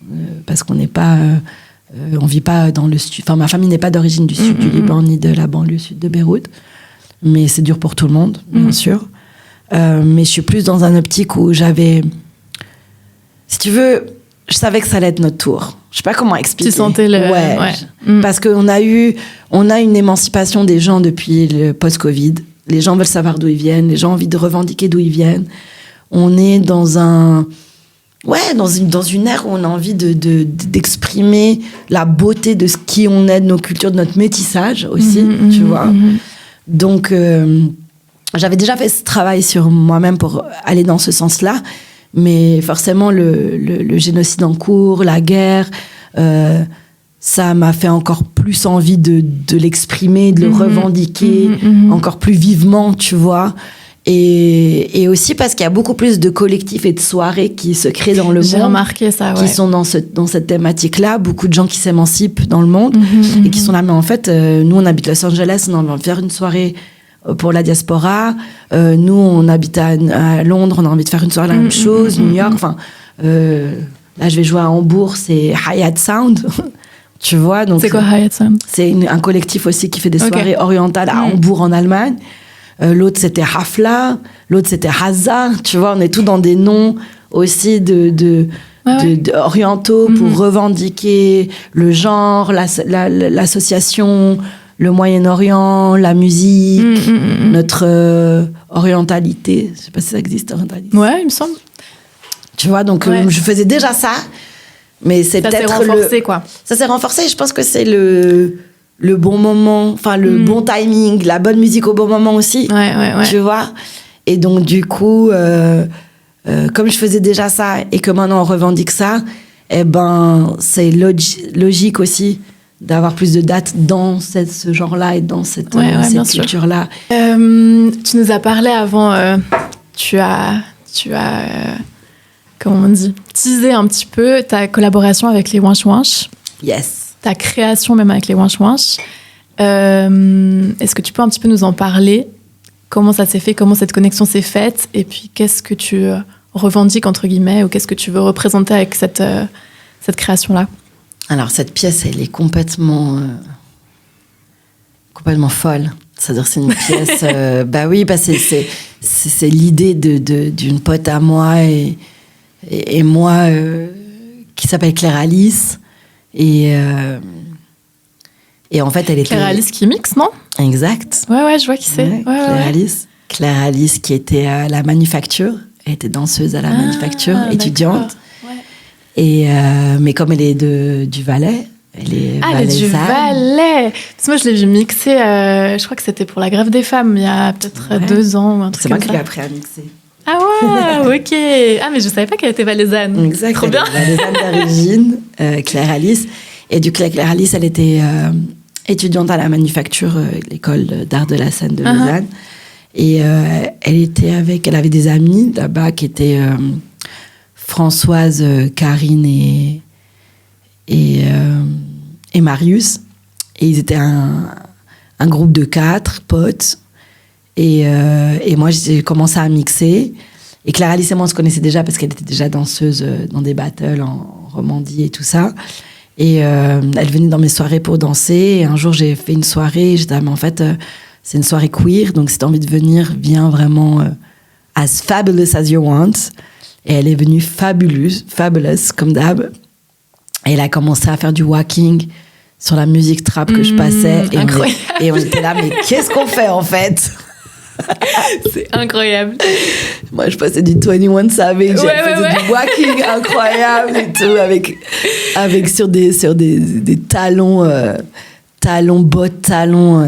parce qu'on n'est pas... on vit pas dans le sud. Enfin, ma famille n'est pas d'origine du sud du Liban ni de la banlieue sud de Beyrouth. Mais c'est dur pour tout le monde, bien sûr. Mais je suis plus dans un optique où j'avais... Si tu veux, je savais que ça allait être notre tour. Je sais pas comment expliquer. Tu sentais le... Ouais. Parce qu'on a une émancipation des gens depuis le post-Covid. Les gens veulent savoir d'où ils viennent. Les gens ont envie de revendiquer d'où ils viennent. On est dans dans une ère où on a envie d'exprimer la beauté de ce qui on est, de nos cultures, de notre métissage aussi, tu vois. Donc, j'avais déjà fait ce travail sur moi-même pour aller dans ce sens-là. Mais forcément, le génocide en cours, la guerre, ça m'a fait encore plus envie de l'exprimer, de le revendiquer encore plus vivement, tu vois. Et aussi parce qu'il y a beaucoup plus de collectifs et de soirées qui se créent dans le monde. J'ai remarqué ça, ouais. Qui sont dans cette thématique-là. Beaucoup de gens qui s'émancipent dans le monde et qui sont là. Mais en fait, nous, on habite Los Angeles, on a envie de faire une soirée pour la diaspora. Nous, on habite à Londres, on a envie de faire une soirée la même chose. New York, enfin... là, je vais jouer à Hambourg, c'est Hayat Sound. Tu vois, donc... C'est quoi Hayat Sound? C'est un collectif aussi qui fait des soirées orientales à Hambourg, en Allemagne. L'autre, c'était Hafla. L'autre, c'était Haza. Tu vois, on est tous dans des noms aussi orientaux pour revendiquer le genre, l'association, le Moyen-Orient, la musique, notre orientalité. Je sais pas si ça existe, orientalité. Ouais, il me semble. Tu vois, donc je faisais déjà ça. Mais c'est peut-être ça s'est renforcé, quoi. Ça s'est renforcé. Je pense que c'est le bon moment, enfin le bon timing, la bonne musique au bon moment aussi. Ouais. Tu vois. Et donc du coup, comme je faisais déjà ça et que maintenant on revendique ça, eh ben c'est logique aussi d'avoir plus de dates dans ce genre-là et dans cette culture-là. Tu nous as parlé avant. Tu as comment on dit, teaser un petit peu ta collaboration avec les Winch Winch. Yes. Ta création même avec les Winch Winch. Est-ce que tu peux un petit peu nous en parler? Comment ça s'est fait? Comment cette connexion s'est faite? Et puis, qu'est-ce que tu revendiques, entre guillemets, ou qu'est-ce que tu veux représenter avec cette création-là? Alors, cette pièce, elle est complètement folle. C'est-à-dire, c'est une pièce... c'est l'idée d'une pote à moi et moi qui s'appelle Claire Alice. Et en fait, elle était... Claire Alice qui mixe, non? Exact. Ouais, je vois qui c'est. Claire Alice qui était à la Manufacture. Elle était danseuse à la Manufacture, étudiante. Ouais. Et, mais comme elle est du Valais, elle est elle est du Valais. Parce que moi, je l'ai vu mixer, je crois que c'était pour la grève des femmes, il y a peut-être 2 ans ou un truc comme ça. C'est moi qui l'ai appris à mixer. Ah ouais, ok. Ah, mais je savais pas qu'elle était valaisanne. Exact. Trop bien. Valaisanne d'origine, Claire Alice. Et du coup, Claire Alice, elle était étudiante à la Manufacture, l'école d'art de la scène de Lausanne. Et elle avait des amis là-bas qui étaient Françoise, Karine et Marius. Et ils étaient un groupe de 4 potes. Et moi, j'ai commencé à mixer. Et Claire Alice et moi, on se connaissait déjà parce qu'elle était déjà danseuse dans des battles en Romandie et tout ça. Et elle venait dans mes soirées pour danser. Et un jour, j'ai fait une soirée. J'étais mais en fait, c'est une soirée queer. Donc, si t'as envie de venir, viens vraiment as fabulous as you want. Et elle est venue fabulous, comme d'hab. Et elle a commencé à faire du walking sur la musique trap que je passais. Et on était là, mais qu'est-ce qu'on fait en fait? C'est incroyable. Moi, je passais du 21 Savage, elle faisait du walking incroyable et tout, avec sur des talons, bottes, talons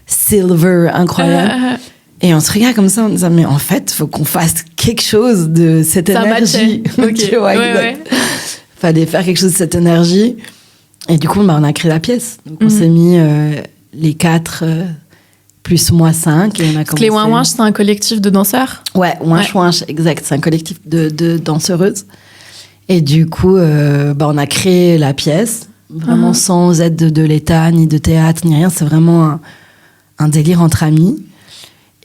silver incroyables. Et on se regarde comme ça en disant, mais en fait, il faut qu'on fasse quelque chose de cette énergie. Okay. Fallait faire quelque chose de cette énergie. Et du coup, on a créé la pièce. Donc, on s'est mis les 4... plus moi 5. Et on a commencé... Les Winch Winch, c'est un collectif de danseurs? Ouais, Winch Winch, exact. C'est un collectif de danseuses. Et du coup, on a créé la pièce, vraiment sans aide de l'État, ni de théâtre, ni rien. C'est vraiment un délire entre amis.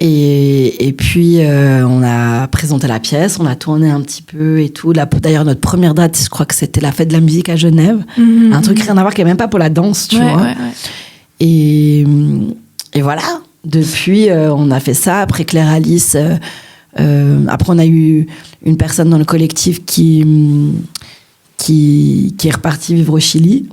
Et puis, on a présenté la pièce, on a tourné un petit peu et tout. D'ailleurs, notre première date, je crois que c'était la fête de la musique à Genève. Un truc rien à voir, qui n'est même pas pour la danse, tu vois. Et voilà. Depuis, on a fait ça. Après Claire Alice, après, on a eu une personne dans le collectif qui est repartie vivre au Chili.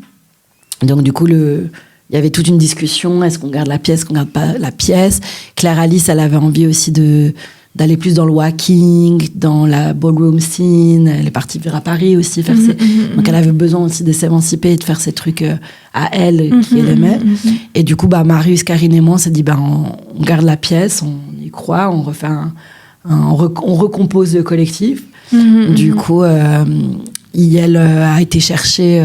Donc, du coup, il y avait toute une discussion. Est-ce qu'on garde la pièce, qu'on garde pas la pièce? Claire Alice, elle avait envie aussi d'aller plus dans le walking, dans la ballroom scene. Elle est partie vivre à Paris aussi. Donc, elle avait besoin aussi de s'émanciper et de faire ses trucs à elle, qui elle aimait. Et du coup, Marius, Karine et moi, on s'est dit, on garde la pièce, on y croit, on refait on recompose le collectif. Du coup, Yael a été chercher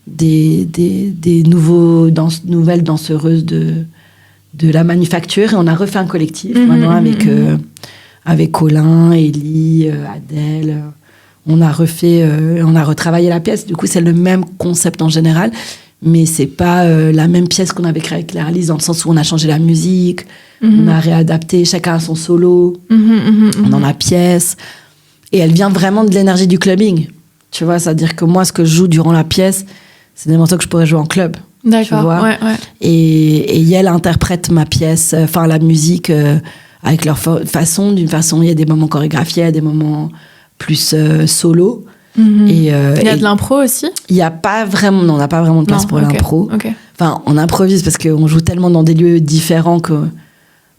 des nouvelles danseuses de la manufacture, et on a refait un collectif maintenant avec Colin, Ellie, Adèle. On a retravaillé la pièce. Du coup, c'est le même concept en général, mais c'est pas la même pièce qu'on avait créée avec Claire Alice, dans le sens où on a changé la musique, on a réadapté, chacun a son solo dans la pièce, et elle vient vraiment de l'énergie du clubbing. Tu vois, c'est-à-dire que moi, ce que je joue durant la pièce, c'est des morceaux que je pourrais jouer en club. D'accord, tu vois. Ouais. Et elle interprète ma pièce, la musique, avec leur façon. D'une façon, il y a des moments chorégraphiés, il y a des moments plus solo. Il y a de l'impro aussi? Il n'y a pas vraiment, non, on n'a pas vraiment de place pour l'impro. Okay. Enfin, on improvise parce qu'on joue tellement dans des lieux différents que,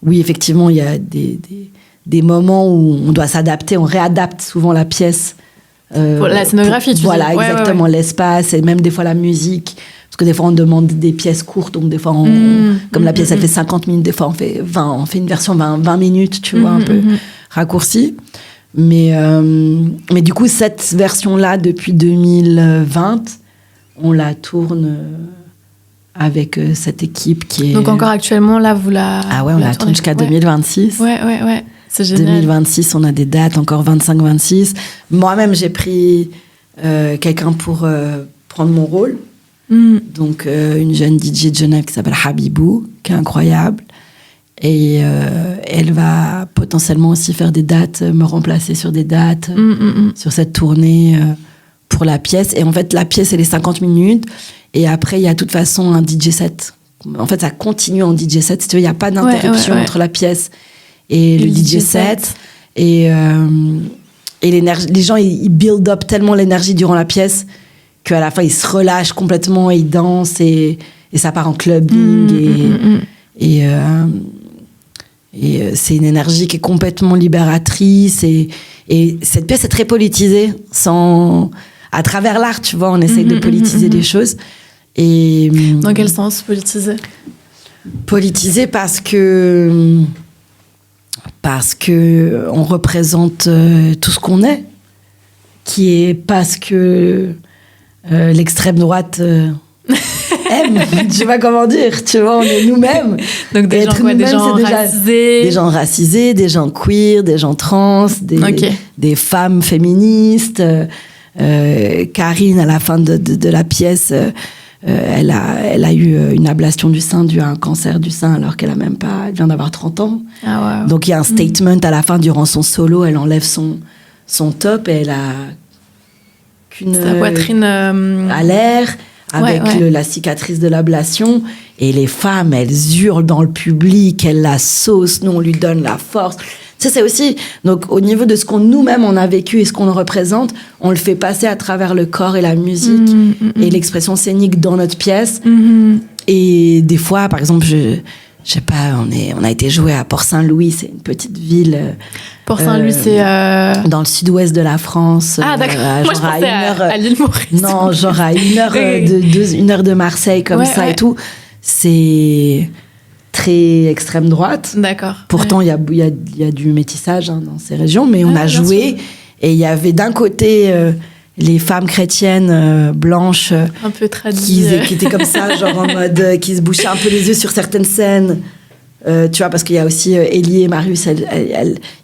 oui, effectivement, il y a des moments où on doit s'adapter, on réadapte souvent la pièce. Pour la scénographie, tu dis. Voilà, exactement, l'espace, et même des fois la musique. Parce que des fois, on demande des pièces courtes, donc des fois, comme la pièce, elle fait 50 minutes, des fois, on fait une version 20 minutes, tu vois, un peu raccourcie. Mais du coup, cette version-là, depuis 2020, on la tourne avec cette équipe qui est... Donc encore actuellement, là, vous la... Ah ouais, on la tourne jusqu'à 2026. Ouais. C'est génial. 2026, on a des dates, encore 25-26. Moi-même, j'ai pris quelqu'un pour prendre mon rôle. Donc, une jeune DJ de Genève qui s'appelle Habibou, qui est incroyable. Et elle va potentiellement aussi faire des dates, me remplacer sur des dates, sur cette tournée pour la pièce. Et en fait, la pièce, elle est 50 minutes. Et après, il y a de toute façon un DJ set. En fait, ça continue en DJ set. Si tu veux, il n'y a pas d'interruption entre la pièce et le DJ set. Et l'énergie, les gens, ils build up tellement l'énergie durant la pièce qu'à la fin, ils se relâchent complètement et ils dansent et ça part en clubbing. Et c'est une énergie qui est complètement libératrice. Et cette pièce est très politisée. À travers l'art, tu vois, on essaye de politiser des choses. Et, dans quel sens, politiser? Politiser parce que on représente tout ce qu'on est, qui est parce que l'extrême droite aime, je sais pas comment dire, tu vois, on est nous-mêmes. Donc des gens racisés. Des gens racisés, des gens queer, des gens trans, des femmes féministes. Karine, à la fin de la pièce, elle a eu une ablation du sein due à un cancer du sein alors qu'elle elle vient d'avoir 30 ans. Ah, wow. Donc il y a un statement à la fin, durant son solo, elle enlève son top et elle a sa poitrine à l'air avec la cicatrice de l'ablation, et les femmes, elles hurlent dans le public, elles la saucent, nous on lui donne la force. Ça, c'est aussi, donc au niveau de ce qu'on nous-mêmes on a vécu et ce qu'on représente, on le fait passer à travers le corps et la musique et l'expression scénique dans notre pièce. Et des fois, par exemple, je sais pas, on a été joué à Port-Saint-Louis, c'est une petite ville. Port-Saint-Louis, c'est dans le sud-ouest de la France. Ah d'accord. Moi je pensais à l'île Maurice. Non, genre à une heure de Marseille comme ça et tout. C'est très extrême droite. D'accord. Pourtant, il y a du métissage dans ces régions, mais on a joué et il y avait d'un côté les femmes chrétiennes blanches un peu qui étaient comme ça, genre en mode qui se bouchaient un peu les yeux sur certaines scènes. Tu vois, parce qu'il y a aussi Ellie et Marius,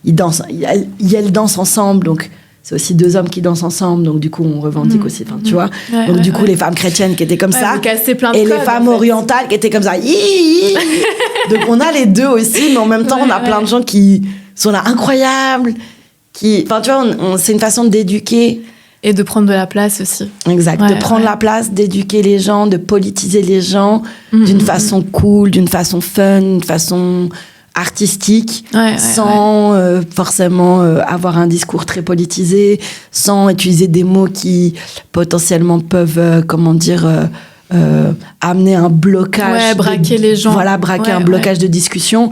ils dansent ensemble, donc c'est aussi 2 hommes qui dansent ensemble, donc du coup on revendique aussi, enfin tu vois. Donc du coup les femmes chrétiennes qui étaient comme ça, plein de et codes, les femmes orientales qui étaient comme ça. Donc on a les deux aussi, mais en même temps on a plein de gens qui sont là incroyables, enfin tu vois, c'est une façon d'éduquer. Et de prendre de la place aussi. Exact, de prendre la place, d'éduquer les gens, de politiser les gens d'une façon cool, d'une façon fun, d'une façon artistique, sans forcément avoir un discours très politisé, sans utiliser des mots qui potentiellement peuvent, amener un blocage. Braquer les gens. Voilà, braquer un blocage de discussion.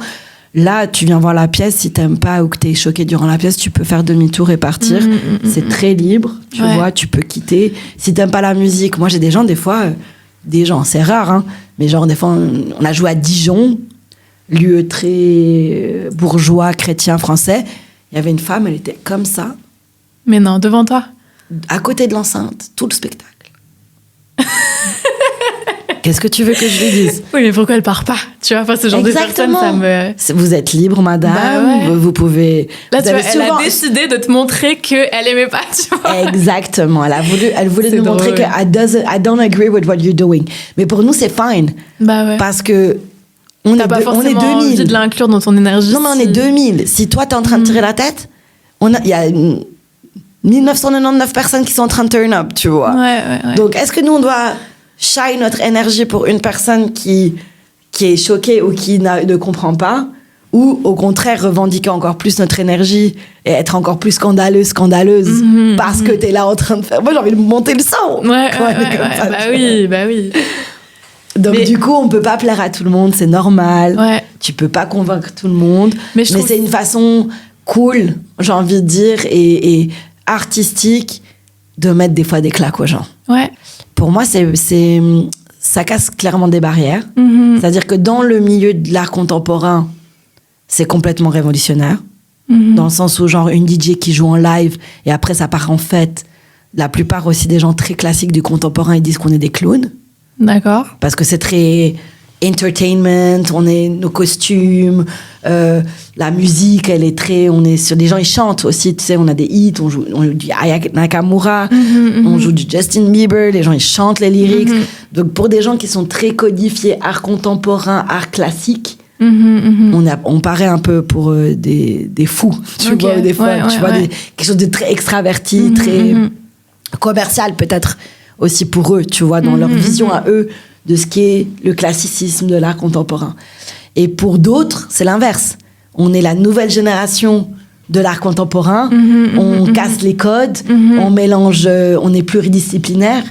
Là, tu viens voir la pièce, si t'aimes pas ou que t'es choqué durant la pièce, tu peux faire demi-tour et partir. C'est très libre, tu vois, tu peux quitter. Si t'aimes pas la musique, moi j'ai des gens, des fois, c'est rare, hein, mais genre des fois, on a joué à Dijon, lieu très bourgeois, chrétien, français. Il y avait une femme, elle était comme ça. Mais non, devant toi? À côté de l'enceinte, tout le spectacle. Qu'est-ce que tu veux que je lui dise? Oui, mais pourquoi elle part pas? Tu vois, enfin, ce genre de personne, ça me... Vous êtes libre, madame. Vous pouvez... Là, tu vois, elle a décidé de te montrer qu'elle aimait pas, tu vois. Exactement. Elle voulait nous montrer que I don't agree with what you're doing. Mais pour nous, c'est fine. Parce que on est 2000. Envie de l'inclure dans ton énergie. Non, mais on est 2000. Si toi, t'es en train de tirer la tête, il y a 1999 personnes qui sont en train de turn up, tu vois. Donc, est-ce que nous, on doit shine notre énergie pour une personne qui est choquée ou qui ne comprend pas, ou au contraire revendiquer encore plus notre énergie et être encore plus scandaleuse parce que t'es là en train de faire... Moi, j'ai envie de monter le son. Bah oui. Donc du coup, on peut pas plaire à tout le monde, c'est normal. Tu peux pas convaincre tout le monde. Mais c'est une façon cool, j'ai envie de dire, et artistique de mettre des fois des claques aux gens. Pour moi, ça casse clairement des barrières. C'est-à-dire que dans le milieu de l'art contemporain, c'est complètement révolutionnaire. Dans le sens où, genre, une DJ qui joue en live et après ça part en fête. La plupart aussi des gens très classiques du contemporain, ils disent qu'on est des clowns. D'accord. Parce que c'est très entertainment, on est nos costumes, la musique, elle est très... On est sur des gens, ils chantent aussi, tu sais, on a des hits, on joue du Aya Nakamura, on joue du Justin Bieber, les gens, ils chantent les lyrics. Donc, pour des gens qui sont très codifiés, art contemporain, art classique, on paraît un peu pour des fous, tu vois, des fois, quelque chose de très extraverti, très commercial peut-être aussi pour eux, tu vois, dans leur vision à eux de ce qu'est le classicisme de l'art contemporain. Et pour d'autres, c'est l'inverse. On est la nouvelle génération de l'art contemporain, on casse les codes, on mélange, on est pluridisciplinaire.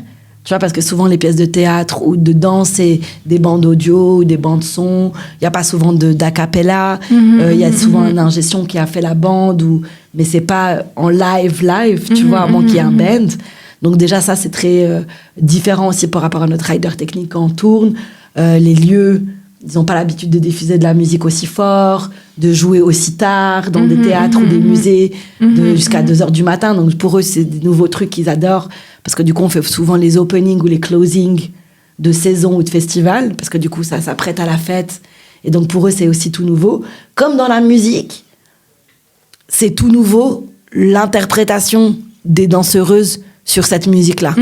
Tu vois, parce que souvent, les pièces de théâtre ou de danse, c'est des bandes audio ou des bandes son. Il n'y a pas souvent d'a cappella. Il y a souvent un ingé son qui a fait la bande, mais c'est pas en live, tu vois, à moins qu'il y ait un band. Donc déjà, ça, c'est très différent aussi par rapport à notre rider technique quand on tourne. Les lieux, ils n'ont pas l'habitude de diffuser de la musique aussi fort, de jouer aussi tard dans des théâtres ou des musées jusqu'à 2h du matin. Donc pour eux, c'est des nouveaux trucs qu'ils adorent. Parce que du coup, on fait souvent les openings ou les closings de saison ou de festival. Parce que du coup, ça s'apprête à la fête. Et donc pour eux, c'est aussi tout nouveau. Comme dans la musique, c'est tout nouveau l'interprétation des danseuses sur cette musique-là.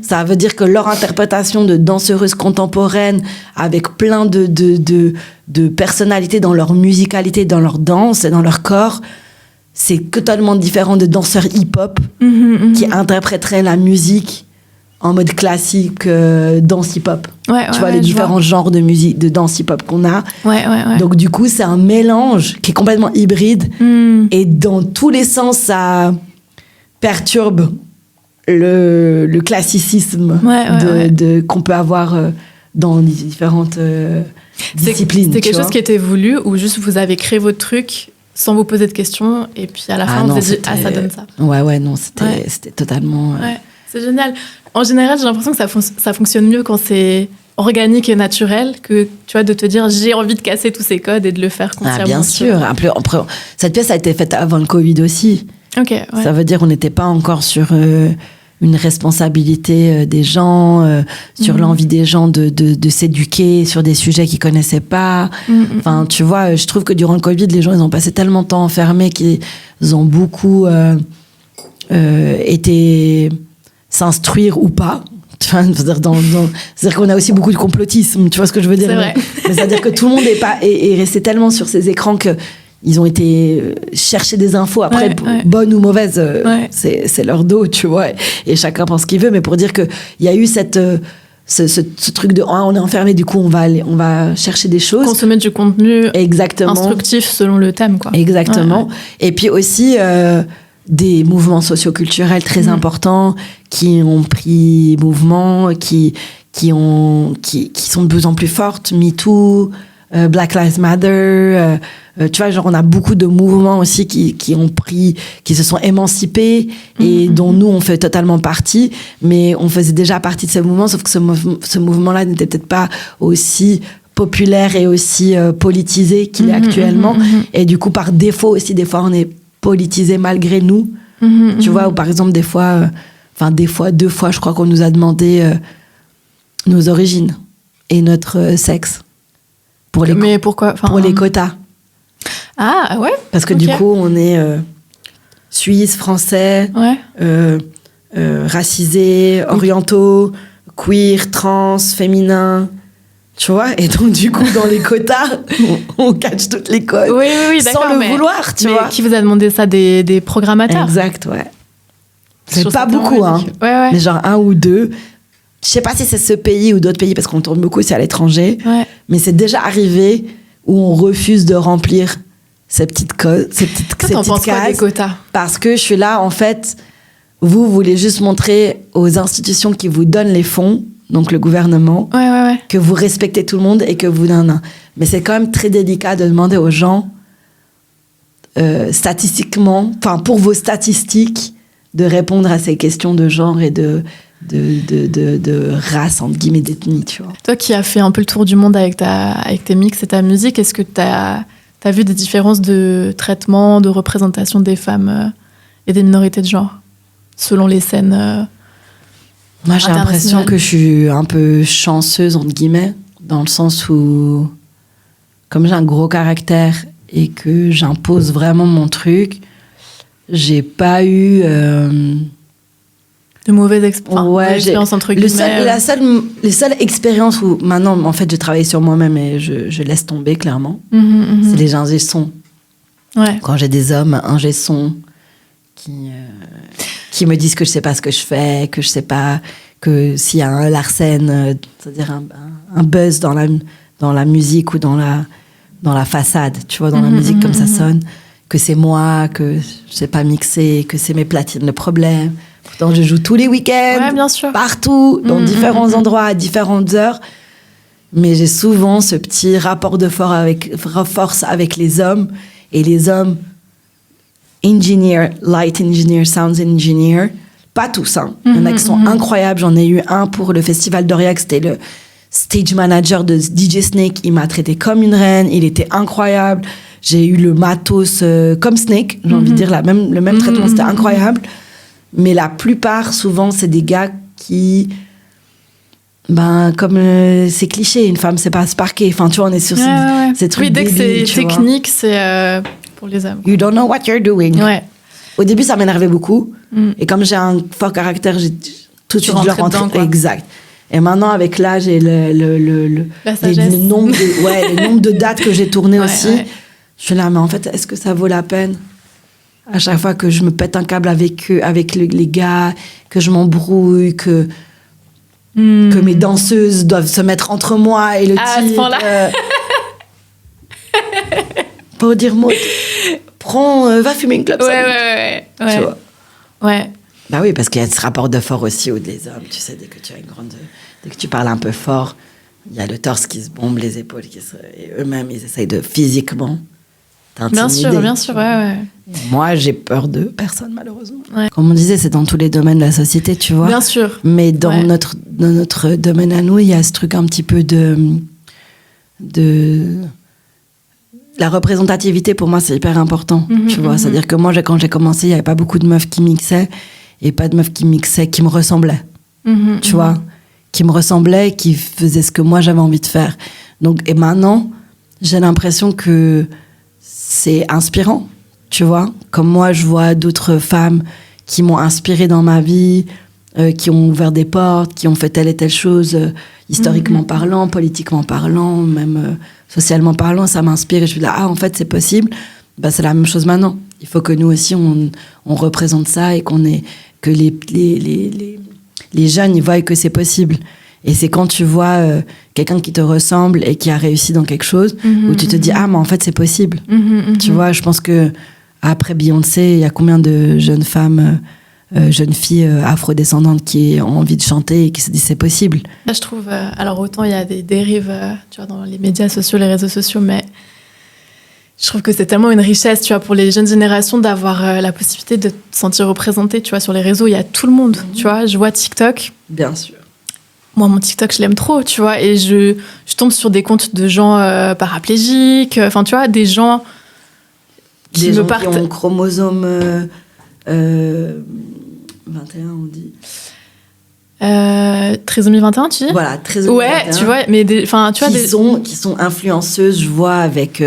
Ça veut dire que leur interprétation de danseuses contemporaines avec plein de personnalités dans leur musicalité, dans leur danse et dans leur corps, c'est totalement différent de danseurs hip-hop qui interpréteraient la musique en mode classique, danse hip-hop. Tu vois les différents genres de musique, de danse hip-hop qu'on a. Donc du coup, c'est un mélange qui est complètement hybride et dans tous les sens, ça perturbe le classicisme qu'on peut avoir dans les différentes disciplines. C'était quelque chose qui était voulu ou juste vous avez créé votre truc sans vous poser de questions et puis à la fin vous avez dit ça donne ça. C'était totalement... C'est génial. En général, j'ai l'impression que ça fonctionne mieux quand c'est organique et naturel que, tu vois, de te dire j'ai envie de casser tous ces codes et de le faire consciemment. Bien sûr. Après, cette pièce a été faite avant le Covid aussi. Ça veut dire qu'on n'était pas encore sur une responsabilité des gens, sur l'envie des gens de s'éduquer sur des sujets qu'ils connaissaient pas. Enfin, tu vois, je trouve que durant le Covid, les gens, ils ont passé tellement de temps enfermés qu'ils ont beaucoup était s'instruire ou pas. Tu vois, c'est-à-dire qu'on a aussi beaucoup de complotisme, tu vois ce que je veux dire. C'est vrai. Mais c'est-à-dire que tout le monde est resté tellement sur ces écrans que ils ont été chercher des infos. Après, bonnes ou mauvaises, c'est leur dos, tu vois. Et chacun pense ce qu'il veut. Mais pour dire qu'il y a eu ce truc de on est enfermé, du coup on va chercher des choses. Consommer du contenu exactement instructif selon le thème, quoi. Exactement. Et puis aussi des mouvements socioculturels très importants qui ont pris mouvement, qui sont de plus en plus fortes. MeToo, Black Lives Matter. Tu vois, genre on a beaucoup de mouvements aussi qui se sont émancipés et dont nous on fait totalement partie, mais on faisait déjà partie de ce mouvement, sauf que ce mouvement-là n'était peut-être pas aussi populaire et aussi politisé qu'il est actuellement. Et du coup, par défaut aussi, des fois on est politisé malgré nous. Tu vois, ou par exemple deux fois, je crois qu'on nous a demandé nos origines et notre sexe pour les mais pourquoi pour les quotas. Ah ouais. Parce que du coup on est suisse, français, racisés, orientaux, queer, trans, féminin. Tu vois, et donc du coup dans les quotas on catch toutes les codes sans le vouloir, tu vois. Qui vous a demandé ça, des programmateurs? Exact, ouais. C'est pas beaucoup, hein. Mais genre 1 ou 2. Je sais pas si c'est ce pays ou d'autres pays parce qu'on tourne beaucoup aussi à l'étranger. Mais c'est déjà arrivé où on refuse de remplir ces petites cases. T'en penses quoi des quotas? Parce que je suis là, en fait, vous voulez juste montrer aux institutions qui vous donnent les fonds, donc le gouvernement, que vous respectez tout le monde et que vous... Mais c'est quand même très délicat de demander aux gens, statistiquement, enfin pour vos statistiques, de répondre à ces questions de genre et de race, entre guillemets, d'ethnie, tu vois. Toi qui as fait un peu le tour du monde avec tes mix et ta musique, est-ce que t'as vu des différences de traitement, de représentation des femmes et des minorités de genre, selon les scènes Moi, j'ai l'impression que je suis un peu chanceuse, entre guillemets, dans le sens où, comme j'ai un gros caractère et que j'impose vraiment mon truc, j'ai pas eu... de mauvaises expériences, entre guillemets. Les seules expériences où, maintenant, en fait, j'ai travaillé sur moi-même et je laisse tomber, clairement, c'est les ingé son. Quand j'ai des hommes ingé son qui me disent que je sais pas ce que je fais, que je sais pas, que s'il y a un Larsen, c'est-à-dire un buzz dans la musique ou dans la façade, tu vois, dans la musique comme ça sonne, que c'est moi, que je sais pas mixer, que c'est mes platines le problème. Pourtant, je joue tous les week-ends, bien sûr. partout, dans différents endroits, à différentes heures. Mais j'ai souvent ce petit rapport de force avec les hommes. Et les hommes, engineer, light engineer, sounds engineer, pas tous, hein. Il y en a qui sont incroyables. J'en ai eu un pour le Festival d'Aurillac, c'était le stage manager de DJ Snake. Il m'a traité comme une reine, il était incroyable. J'ai eu le matos comme Snake, j'ai envie de dire, le même traitement, c'était incroyable. Mais la plupart, souvent, c'est des gars qui... comme c'est cliché, une femme, c'est pas sparker. Enfin, tu vois, on est sur ces trucs débiles, dès que c'est technique, c'est pour les hommes. You don't know what you're doing. Au début, ça m'énervait beaucoup. Et comme j'ai un fort caractère, j'ai tout de suite dû rentrer. Exact. Et maintenant, avec l'âge et le nombre de dates que j'ai tournées aussi, je suis là, mais en fait, est-ce que ça vaut la peine? À chaque fois que je me pète un câble avec eux, avec les gars, que je m'embrouille, que mes danseuses doivent se mettre entre moi et le à ce point-là. Pour dire, Maud, va fumer une clope. Ouais. Tu vois. Ouais. Bah oui, parce qu'il y a ce rapport de force aussi où des hommes, tu sais, dès que tu parles un peu fort, il y a le torse qui se bombe, les épaules et eux-mêmes, ils essayent de physiquement t'intimider. Bien sûr, ouais. Moi, j'ai peur de personne, malheureusement. Comme on disait, c'est dans tous les domaines de la société, tu vois. Bien sûr. Mais dans notre domaine à nous, il y a ce truc un petit peu de la représentativité. Pour moi, c'est hyper important, tu vois. C'est-à-dire que moi, quand j'ai commencé, il n'y avait pas beaucoup de meufs qui mixaient et pas de meufs qui mixaient, qui me ressemblaient, tu vois. Qui me ressemblaient, qui faisaient ce que moi, j'avais envie de faire. Et maintenant, j'ai l'impression que c'est inspirant. Tu vois, comme moi, je vois d'autres femmes qui m'ont inspirée dans ma vie, qui ont ouvert des portes, qui ont fait telle et telle chose, historiquement parlant, politiquement parlant, même socialement parlant, ça m'inspire. Et je me dis, en fait, c'est possible. Bah, c'est la même chose maintenant. Il faut que nous aussi, on représente ça et que les jeunes, ils voient que c'est possible. Et c'est quand tu vois quelqu'un qui te ressemble et qui a réussi dans quelque chose, où tu te dis, mais en fait, c'est possible. Tu vois, je pense que après Beyoncé, il y a combien de jeunes femmes, jeunes filles afrodescendantes qui ont envie de chanter et qui se disent, c'est possible. Là, je trouve, alors autant il y a des dérives, tu vois, dans les médias sociaux, les réseaux sociaux, mais je trouve que c'est tellement une richesse, tu vois, pour les jeunes générations d'avoir la possibilité de se sentir représentée, tu vois, sur les réseaux, il y a tout le monde, tu vois, je vois TikTok. Bien sûr. Moi, mon TikTok, je l'aime trop, tu vois, et je tombe sur des comptes de gens paraplégiques, enfin, tu vois, des gens qui qui ont chromosome 21, on dit. Trisomie 21, tu dis? Voilà, trisomie 21. Ouais, tu vois, mais tu vois, qui sont influenceuses, je vois, avec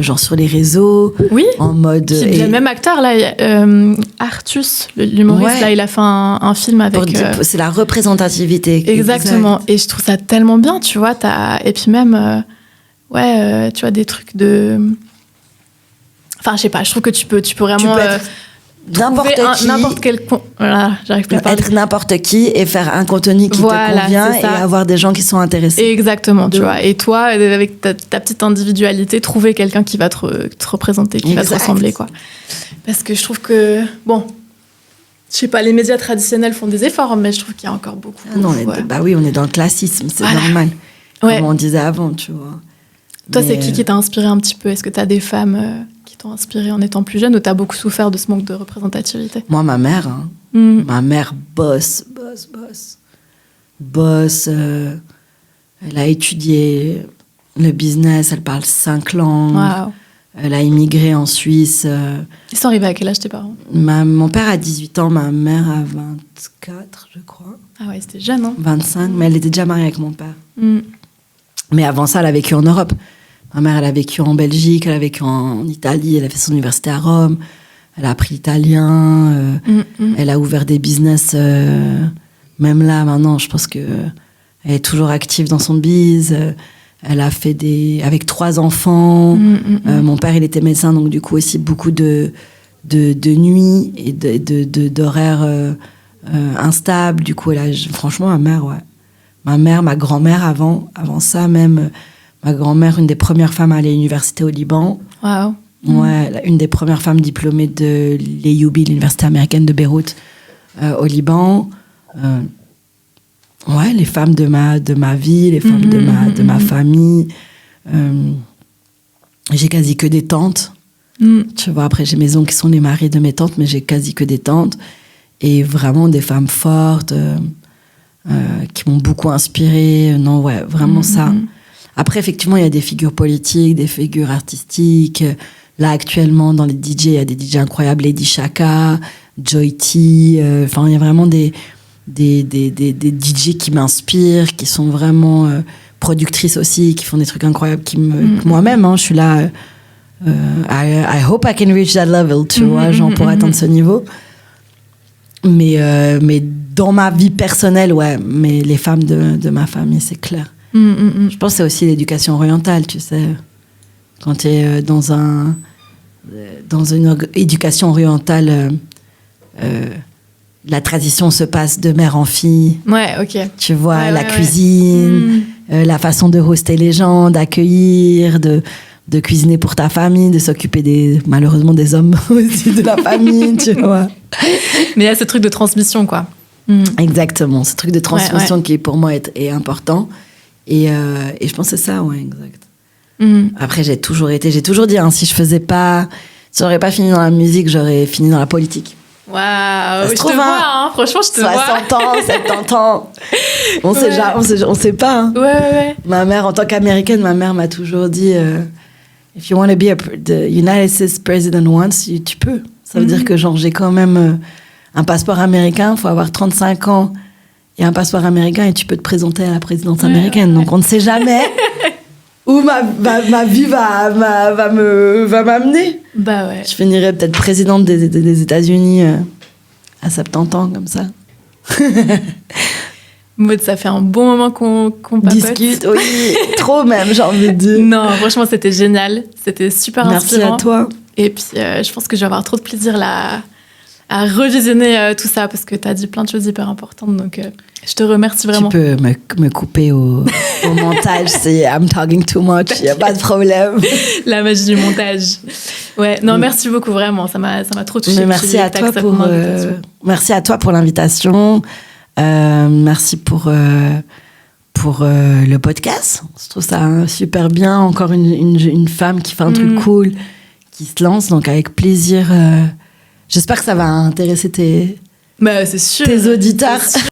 genre sur les réseaux. Oui. En mode. Le même acteur, là, Artus, l'humoriste, là, il a fait un film avec. C'est la représentativité. Exactement. Exact. Et je trouve ça tellement bien, tu vois. Et puis même, tu vois, des trucs de. Enfin, je sais pas, je trouve que tu peux vraiment. N'importe quel. Voilà, j'arrive pas à parler. Être n'importe qui et faire un contenu qui te convient et avoir des gens qui sont intéressés. Exactement, tu vois. Et toi, avec ta petite individualité, trouver quelqu'un qui va te représenter, qui va te ressembler, quoi. Parce que je trouve que, bon, je sais pas, les médias traditionnels font des efforts, mais je trouve qu'il y a encore beaucoup. Non, bah oui, on est dans le classisme, c'est normal. Comme on disait avant, tu vois. Toi, c'est qui t'a inspiré un petit peu? Est-ce que t'as des femmes qui t'ont inspiré en étant plus jeune ou t'as beaucoup souffert de ce manque de représentativité? Moi, ma mère, ma mère bosse. Elle a étudié le business, elle parle 5 langues. Wow. Elle a immigré en Suisse. Ils sont arrivés à quel âge, tes parents? Mon père a 18 ans, ma mère a 24, je crois. Ah ouais, c'était jeune, hein? 25, mais elle était déjà mariée avec mon père. Mais avant ça, elle a vécu en Europe. Ma mère, elle a vécu en Belgique, elle a vécu en Italie, elle a fait son université à Rome, elle a appris l'italien, elle a ouvert des business. Même là, maintenant, je pense qu'elle est toujours active dans son biz. Elle a fait avec 3 enfants. Mon père, il était médecin, donc du coup aussi beaucoup de nuits et d'horaires instables. Du coup, franchement, ma mère, ouais. Ma mère, ma grand-mère avant ça même... Ma grand-mère, une des premières femmes à aller à l'université au Liban. Wow. Ouais, une des premières femmes diplômées de l'EUB, l'université américaine de Beyrouth, au Liban. Ouais, les femmes de ma vie, les femmes de ma famille. J'ai quasi que des tantes. Tu vois, après, j'ai mes oncles qui sont les maris de mes tantes, mais j'ai quasi que des tantes. Et vraiment des femmes fortes qui m'ont beaucoup inspirée. Non, ouais, vraiment ça. Après, effectivement, il y a des figures politiques, des figures artistiques. Là, actuellement, dans les DJ, il y a des DJ incroyables. Lady Shaka, Joy T. Enfin, il y a vraiment des DJ qui m'inspirent, qui sont vraiment productrices aussi, qui font des trucs incroyables. Moi-même, je suis là... I hope I can reach that level, tu vois, genre pour atteindre ce niveau. Mais dans ma vie personnelle, ouais, mais les femmes de ma famille, c'est clair. Je pense que c'est aussi l'éducation orientale, tu sais. Quand tu es dans une éducation orientale, la tradition se passe de mère en fille. Ouais, ok. Tu vois, la cuisine, la façon de hoster les gens, d'accueillir, de cuisiner pour ta famille, de s'occuper malheureusement des hommes aussi de la famille, tu vois. Mais il y a ce truc de transmission, quoi. Exactement, ce truc de transmission qui pour moi est important. Et je pense que c'est ça, ouais, exact. Après, j'ai toujours dit, si j'aurais pas fini dans la musique, j'aurais fini dans la politique. Waouh, je te vois, franchement, je te vois. 60 ans, 70 ans. On sait pas. Hein. Ouais. Ma mère, en tant qu'américaine, m'a toujours dit if you want to be the United States president once, tu peux. Ça veut dire que j'ai quand même un passeport américain, il faut avoir 35 ans et un passeport américain et tu peux te présenter à la présidence américaine. Donc on ne sait jamais. où ma vie va m'amener. Bah ouais. Je finirai peut-être présidente des États-Unis à 70 ans, comme ça. Maud, ça fait un bon moment qu'on papote. Discute, oui. Trop même, j'ai envie de dire. Non, franchement, c'était génial. C'était super inspirant. Merci à toi. Et puis, je pense que je vais avoir trop de plaisir là à revisionner tout ça parce que tu as dit plein de choses hyper importantes. Donc, je te remercie vraiment. Tu peux me couper au montage si I'm talking too much. Il n'y a pas de problème. La magie du montage. Ouais, non, merci beaucoup, vraiment. Ça m'a trop touchée. Merci à toi pour l'invitation. Merci pour le podcast. Je trouve ça super bien. Encore une femme qui fait un truc cool, qui se lance. Donc, avec plaisir. J'espère que ça va intéresser tes Bah, c'est sûr. Tes auditeurs.